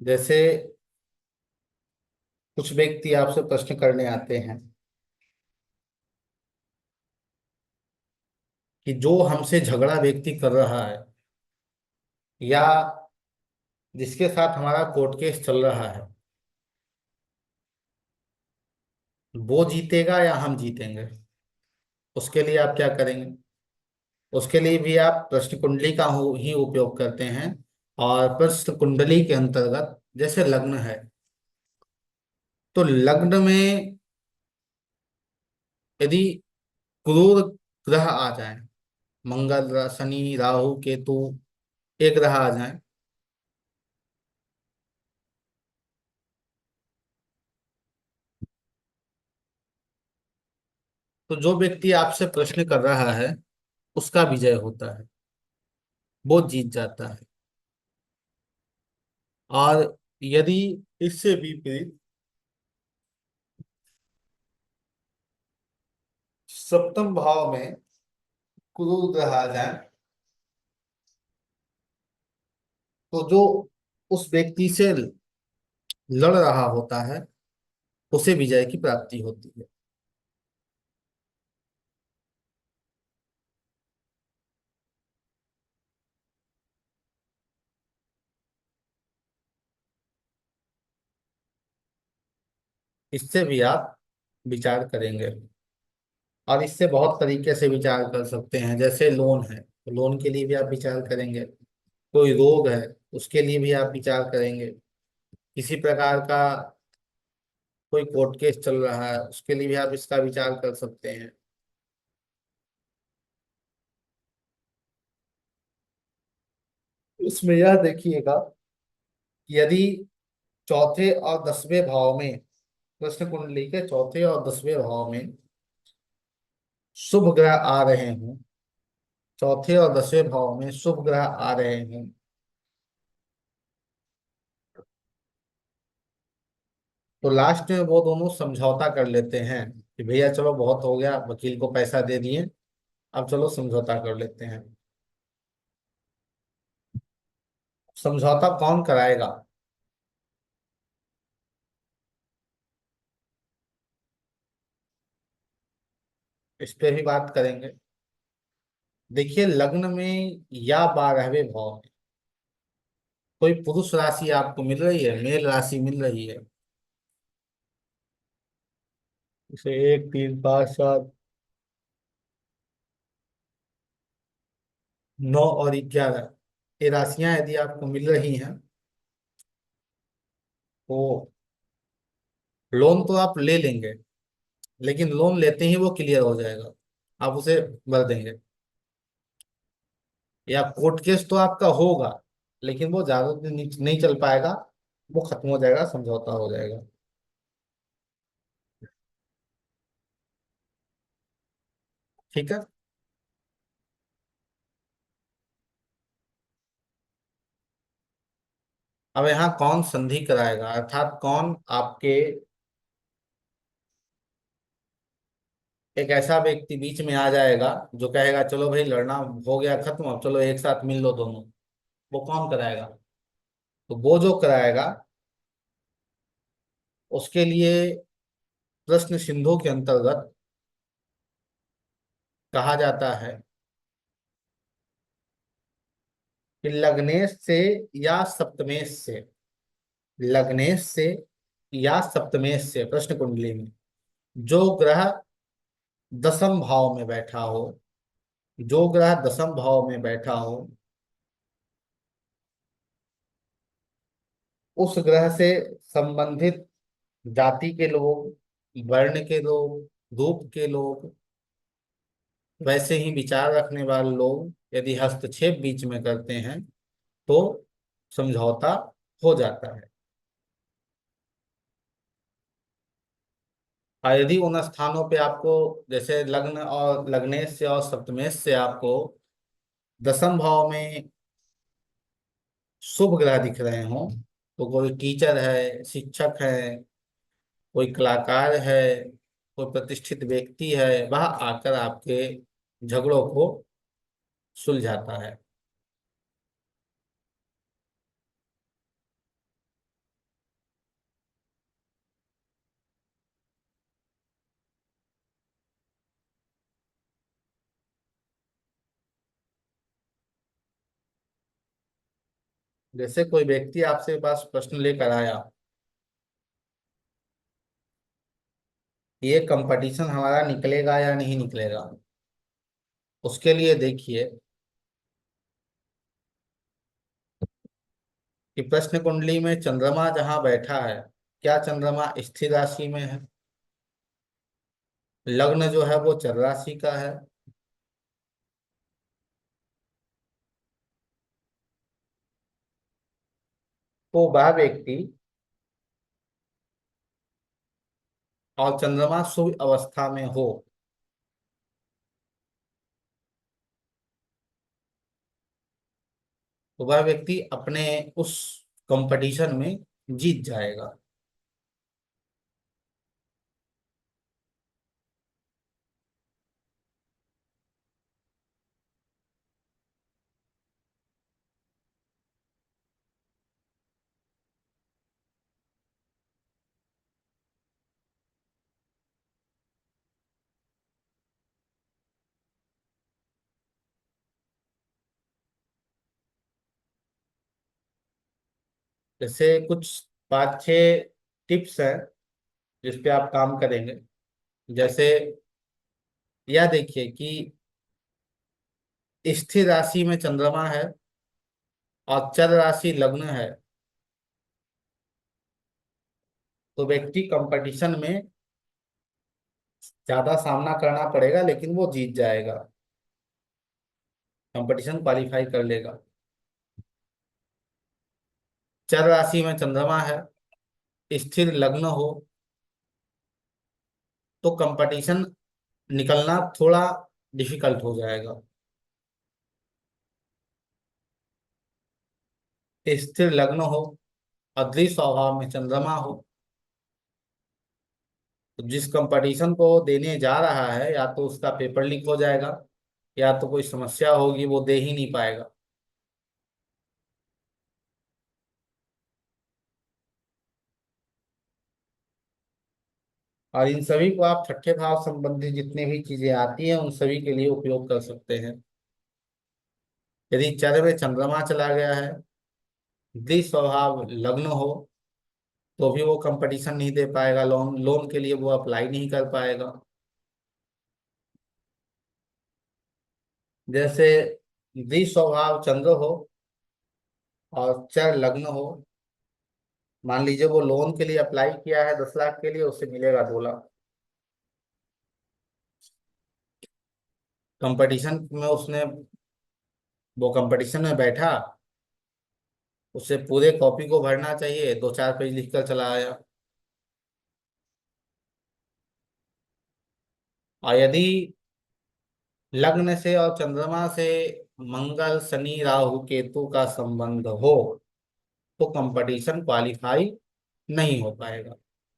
जैसे कुछ व्यक्ति आपसे प्रश्न करने आते हैं कि जो हमसे झगड़ा व्यक्ति कर रहा है या जिसके साथ हमारा कोर्ट केस चल रहा है, वो जीतेगा या हम जीतेंगे? उसके लिए आप क्या करेंगे? उसके लिए भी आप प्रश्न कुंडली का ही उपयोग करते हैं। और प्रश्न कुंडली के अंतर्गत जैसे लग्न है, तो लग्न में यदि क्रूर ग्रह आ जाए, मंगल शनि राहु केतु एक ग्रह आ जाए, तो जो व्यक्ति आपसे प्रश्न कर रहा है उसका विजय होता है, वो जीत जाता है। और यदि इससे विपरीत सप्तम भाव में क्रूर ग्रह आ जाए, तो जो उस व्यक्ति से लड़ रहा होता है उसे विजय की प्राप्ति होती है। इससे भी आप विचार करेंगे, और इससे बहुत तरीके से विचार कर सकते हैं। जैसे लोन है, तो लोन के लिए भी आप विचार करेंगे। कोई रोग है, उसके लिए भी आप विचार करेंगे। किसी प्रकार का कोई कोर्ट केस चल रहा है, उसके लिए भी आप इसका विचार कर सकते हैं। उसमें यह देखिएगा कि यदि चौथे और 10वें भाव में, प्रश्न कुंडली के चौथे और 10वें भाव में शुभ ग्रह आ रहे हों, चौथे और 10वें भाव में शुभ ग्रह आ रहे हों, तो लास्ट में वो दोनों समझौता कर लेते हैं कि भैया चलो बहुत हो गया, वकील को पैसा दे दिए, अब चलो समझौता कर लेते हैं। समझौता कौन कराएगा? इस पे भी बात करेंगे। देखिए, लग्न में या 12वें भाव में कोई पुरुष राशि आपको मिल रही है, मेल राशि मिल रही है, जैसे 1 3 5 7 9 और 11, ये राशियां यदि आपको मिल रही हैं, तो लोन तो आप ले लेंगे, लेकिन लोन लेते ही वो क्लियर हो जाएगा, आप उसे भर देंगे। या कोर्ट केस तो आपका होगा, लेकिन वो ज्यादा दिन नहीं चल पाएगा, वो खत्म हो जाएगा, समझौता हो जाएगा। ठीक है। अब यहाँ कौन संधि कराएगा, अर्थात कौन आपके, एक ऐसा व्यक्ति बीच में आ जाएगा जो कहेगा चलो भाई लड़ना हो गया खत्म, अब चलो एक साथ मिल लो दोनों, वो कौन कराएगा? तो वो जो कराएगा उसके लिए प्रश्न सिंधु के अंतर्गत कहा जाता है कि लग्नेश से या सप्तमेश से, लग्नेश से या सप्तमेश से प्रश्न कुंडली में जो ग्रह दसम भाव में बैठा हो, जो ग्रह दसम भाव में बैठा हो, उस ग्रह से संबंधित जाति के लोग, वर्ण के लोग, रूप के लोग, वैसे ही विचार रखने वाले लोग यदि हस्तक्षेप बीच में करते हैं तो समझौता हो जाता है। और यदि उन स्थानों पे आपको, जैसे लग्न और लग्नेश से और सप्तमेश से आपको दसम भाव में शुभ ग्रह दिख रहे हों, तो कोई टीचर है, शिक्षक है, कोई कलाकार है, कोई प्रतिष्ठित व्यक्ति है, वह आकर आपके झगड़ों को सुलझाता है। जैसे कोई व्यक्ति आपसे पास प्रश्न लेकर आया, ये कंपटीशन हमारा निकलेगा या नहीं निकलेगा, उसके लिए देखिए कि प्रश्न कुंडली में चंद्रमा जहां बैठा है, क्या चंद्रमा स्थिर राशि में है, लग्न जो है वो चर राशि का है, तो वह व्यक्ति, और चंद्रमा शुभ अवस्था में हो, तो वह व्यक्ति अपने उस कंपटीशन में जीत जाएगा। जैसे कुछ 5-6 टिप्स हैं जिस पे आप काम करेंगे। जैसे यह देखिए कि स्थिर राशि में चंद्रमा है और चर राशि लग्न है, तो व्यक्ति कंपटीशन में ज्यादा सामना करना पड़ेगा लेकिन वो जीत जाएगा, कंपटीशन क्वालिफाई कर लेगा। चर राशि में चंद्रमा है, स्थिर लग्न हो, तो कंपटीशन निकलना थोड़ा डिफिकल्ट हो जाएगा। स्थिर लग्न हो और द्विस्वभाव में चंद्रमा हो, तो जिस कंपटीशन को देने जा रहा है या तो उसका पेपर लीक हो जाएगा या तो कोई समस्या होगी, वो दे ही नहीं पाएगा। और इन सभी को आप छठे भाव संबंधी जितनी भी चीजें आती हैं उन सभी के लिए उपयोग कर सकते हैं। यदि चर में चंद्रमा चला गया है, द्विस्वभाव लग्न हो, तो भी वो कंपटीशन नहीं दे पाएगा, लोन लोन के लिए वो अप्लाई नहीं कर पाएगा। जैसे द्विस्वभाव चंद्र हो और चर लग्न हो, मान लीजिए वो लोन के लिए अप्लाई किया है 10 लाख के लिए, उससे मिलेगा 2 लाख। कंपटीशन में उसने, वो कंपटीशन में बैठा, उसे पूरे कॉपी को भरना चाहिए, 2-4 पेज लिखकर चला आया। और यदि लग्न से और चंद्रमा से मंगल शनि राहु केतु का संबंध हो, तो कंपटीशन क्वालिफाई नहीं हो पाएगा,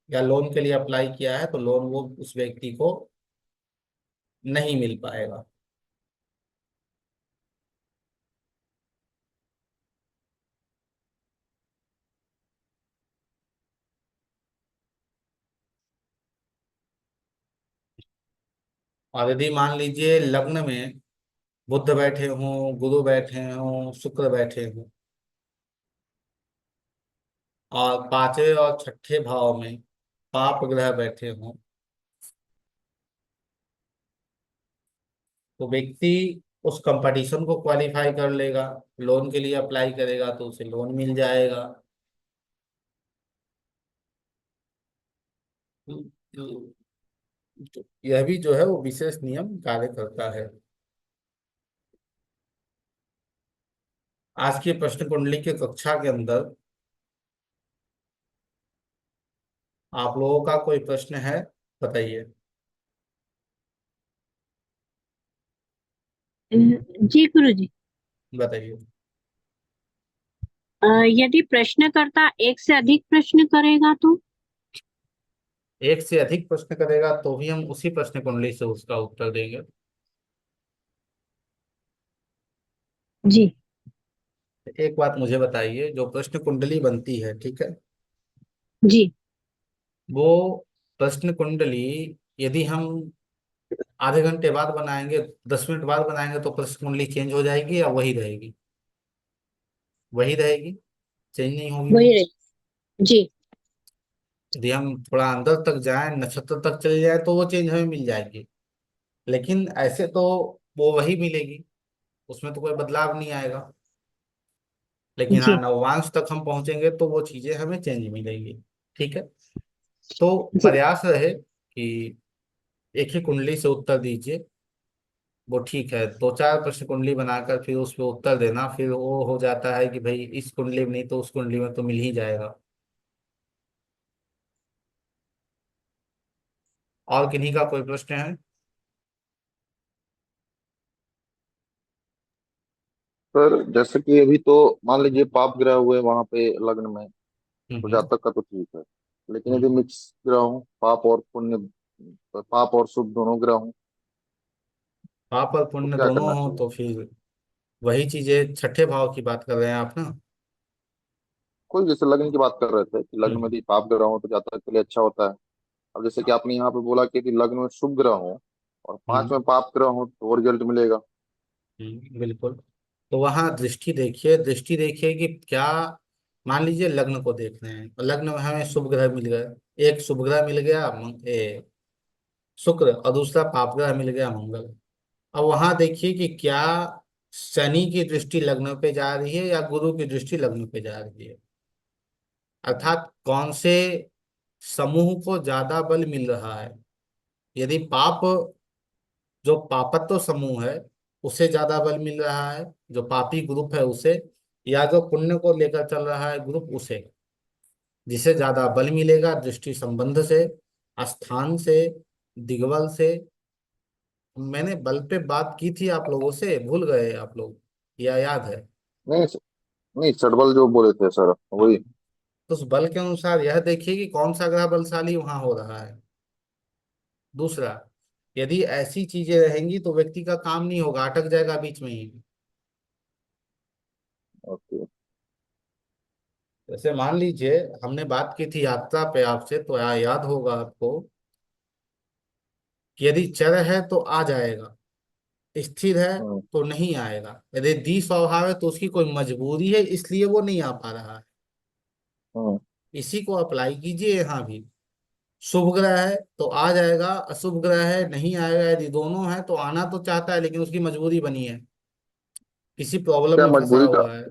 या लोन के लिए अप्लाई किया है तो लोन वो उस व्यक्ति को नहीं मिल पाएगा। और यदि मान लीजिए लग्न में बुध बैठे हों, गुरु बैठे हों, शुक्र बैठे हों, और पांचवें और छठे भाव में पाप ग्रह बैठे हों, तो व्यक्ति उस कंपटीशन को क्वालिफाई कर लेगा, लोन के लिए अप्लाई करेगा तो उसे लोन मिल जाएगा। तो यह भी जो है वो विशेष नियम कार्य करता है। आज की प्रश्न कुंडली की कक्षा के अंदर आप लोगों का कोई प्रश्न है, बताइए।
जी गुरुजी।
बताइए।
यदि प्रश्नकर्ता एक से अधिक प्रश्न करेगा तो?
एक से अधिक प्रश्न करेगा तो भी हम उसी प्रश्न कुंडली से उसका उत्तर देंगे।
जी।
एक बात मुझे बताइए, जो प्रश्न कुंडली बनती है, ठीक है,
जी।
वो प्रश्न कुंडली यदि हम आधे घंटे बाद बनाएंगे, 10 मिनट बाद बनाएंगे, तो प्रश्न कुंडली चेंज हो जाएगी या वही रहेगी? वही रहेगी, चेंज नहीं होगी
वही
वो।
रहे। जी।
यदि हम थोड़ा अंदर तक जाएं, नक्षत्र तक चले जाए, तो वो चेंज हमें मिल जाएगी। लेकिन ऐसे तो वो वही मिलेगी, उसमें तो कोई बदलाव नहीं आएगा। लेकिन हाँ,
जी।
नवांश तक हम पहुंचेंगे तो वो चीजें हमें चेंज मिलेगी। ठीक है। तो
जी।
प्रयास रहे कि एक ही कुंडली से उत्तर दीजिए, वो ठीक है। दो चार प्रश्न कुंडली बनाकर फिर उस पर उत्तर देना, फिर वो हो जाता है कि भाई इस कुंडली में नहीं तो उस कुंडली में तो मिल ही जाएगा। और किन्हीं का कोई प्रश्न है?
सर जैसे कि अभी तो मान लीजिए पाप ग्रह हुए वहां पे लग्न में, तो
हम्म।
जातक का तो ठीक है। लेकिन यदि
हम्म।
मिक्स ग्रह हो, पाप और पुण्य, पाप और शुभ दोनों ग्रह हो,
पाप और
तो
पुण्य
क्या
दोनों
करना
हो
चाहिए?
तो फिर वही चीजें, छठे भाव की बात कर रहे हैं आप ना?
कोई जैसे लग्न की बात कर रहे थे कि लग्न में
हम्म।
यदि पाप ग्रह हो तो जातक के लिए अच्छा होता है। अब जैसे कि आपने यहाँ पे बोला कि यदि लग्न में शुभ ग्रह हो और पांच
हम्म।
में पाप ग्रह हो तो वो रिजल्ट मिलेगा।
बिल्कुल। तो वहां दृष्टि देखिए, दृष्टि देखिए कि क्या, मान लीजिए लग्न को देख रहे हैं और लग्न में हमें शुभ ग्रह मिल गए, एक शुभ ग्रह मिल गया शुक्र, और दूसरा पाप ग्रह मिल गया मंगल। अब वहां देखिए कि क्या शनि की दृष्टि लग्न पे जा रही है या गुरु की दृष्टि लग्न पे जा रही है, अर्थात कौन से समूह को ज्यादा बल मिल रहा है। यदि पाप, जो पापत्व समूह है, उसे ज्यादा बल मिल रहा है, जो पापी ग्रुप है उसे, या जो पुण्य को लेकर चल रहा है ग्रुप उसे, जिसे ज्यादा बल मिलेगा दृष्टि संबंध से, स्थान से, दिग्बल से। मैंने बल पे बात की थी आप लोगों से, भूल गए आप लोग या याद है?
नहीं नहीं, सटबल जो बोले थे सर
हाँ।
वही।
तो उस बल के अनुसार यह देखिए कि कौन सा ग्रह बलशाली वहां हो रहा है। दूसरा, यदि ऐसी चीजें रहेंगी तो व्यक्ति का काम नहीं होगा, अटक जाएगा बीच में ही।
ओके।
जैसे मान लीजिए हमने बात की थी यात्रा पे आपसे, तो याद होगा आपको कि यदि चर है तो आ जाएगा, स्थिर है
हम्म।
तो नहीं आएगा, यदि दी स्वभाव है तो उसकी कोई मजबूरी है इसलिए वो नहीं आ पा रहा है।
हम्म।
इसी को अप्लाई कीजिए यहाँ भी। शुभ ग्रह है तो आ जाएगा, अशुभ ग्रह है नहीं आएगा। यदि दोनों है तो आना तो चाहता है लेकिन उसकी मजबूरी बनी है, किसी प्रॉब्लम
क्या
में फंसा
मजबूरी का
हुआ है।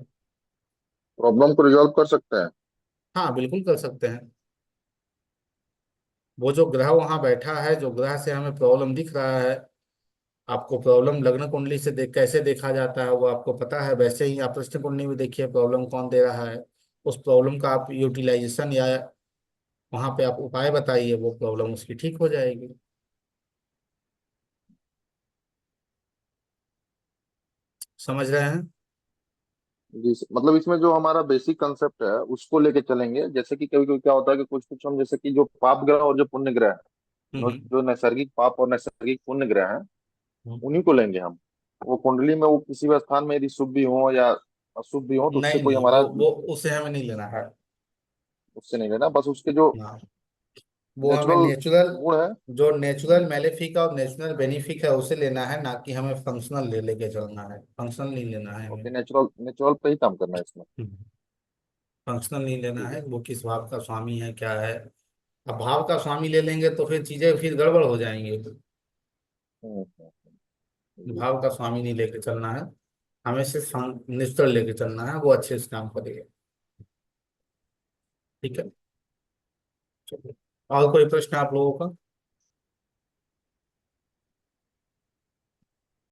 प्रॉब्लम को रिजॉल्व कर सकते हैं?
हाँ, बिल्कुल कर सकते हैं। वो जो ग्रह वहां बैठा है, जो ग्रह से हमें प्रॉब्लम दिख रहा है, आपको प्रॉब्लम लग्न कुंडली से देख कैसे देखा जाता है वो आपको पता है, वैसे ही आप प्रश्न कुंडली में देखिए प्रॉब्लम कौन दे रहा है। उस प्रॉब्लम का आप यूटिलाइजेशन या वहां पे आप उपाय बताइए, वो प्रॉब्लम उसकी ठीक हो जाएगी। समझ रहे हैं?
जी मतलब इसमें जो हमारा बेसिक कंसेप्ट है उसको लेके चलेंगे। जैसे कि कभी कभी क्या होता है कि कुछ कुछ हम जैसे कि जो पाप ग्रह और जो पुण्य ग्रह है,
हम्म।
जो नैसर्गिक पाप और नैसर्गिक पुण्य ग्रह हैं,
हम्म।
उन्हीं को लेंगे हम। वो कुंडली में वो किसी भी स्थान में यदि शुभ भी हो या अशुभ भी हो तो उससे
नहीं
कोई
नहीं,
हमारा
वो उसे हमें नहीं लेना है।
उससे नहीं लेना, बस उसके जो
हाँ, वो हमें
नेचुरल
नेचुरल,
गुण है।
जो नेचुरल मेलेफिक और नेचुरल बेनिफिक है उसे लेना है, ना कि हमें फंक्शनल ले लेके चलना है। फंक्शनल नहीं लेना है
ओके,
हमें।
नेचुरल नेचुरल पे ही काम करना है इसमें।
फंक्शनल नहीं लेना
ठीक
है,
है।
वो किस भाव का स्वामी है क्या है। अब भाव का स्वामी ले लेंगे तो फिर चीजें फिर गड़बड़ हो जाएंगी।
हम्म, हम्म।
भाव का स्वामी नहीं लेके चलना है, हमें सिर्फ निश्चल लेके चलना है, वो अच्छे से काम करेगा। ठीक है, चलिए। और कोई प्रश्न आप लोगों का?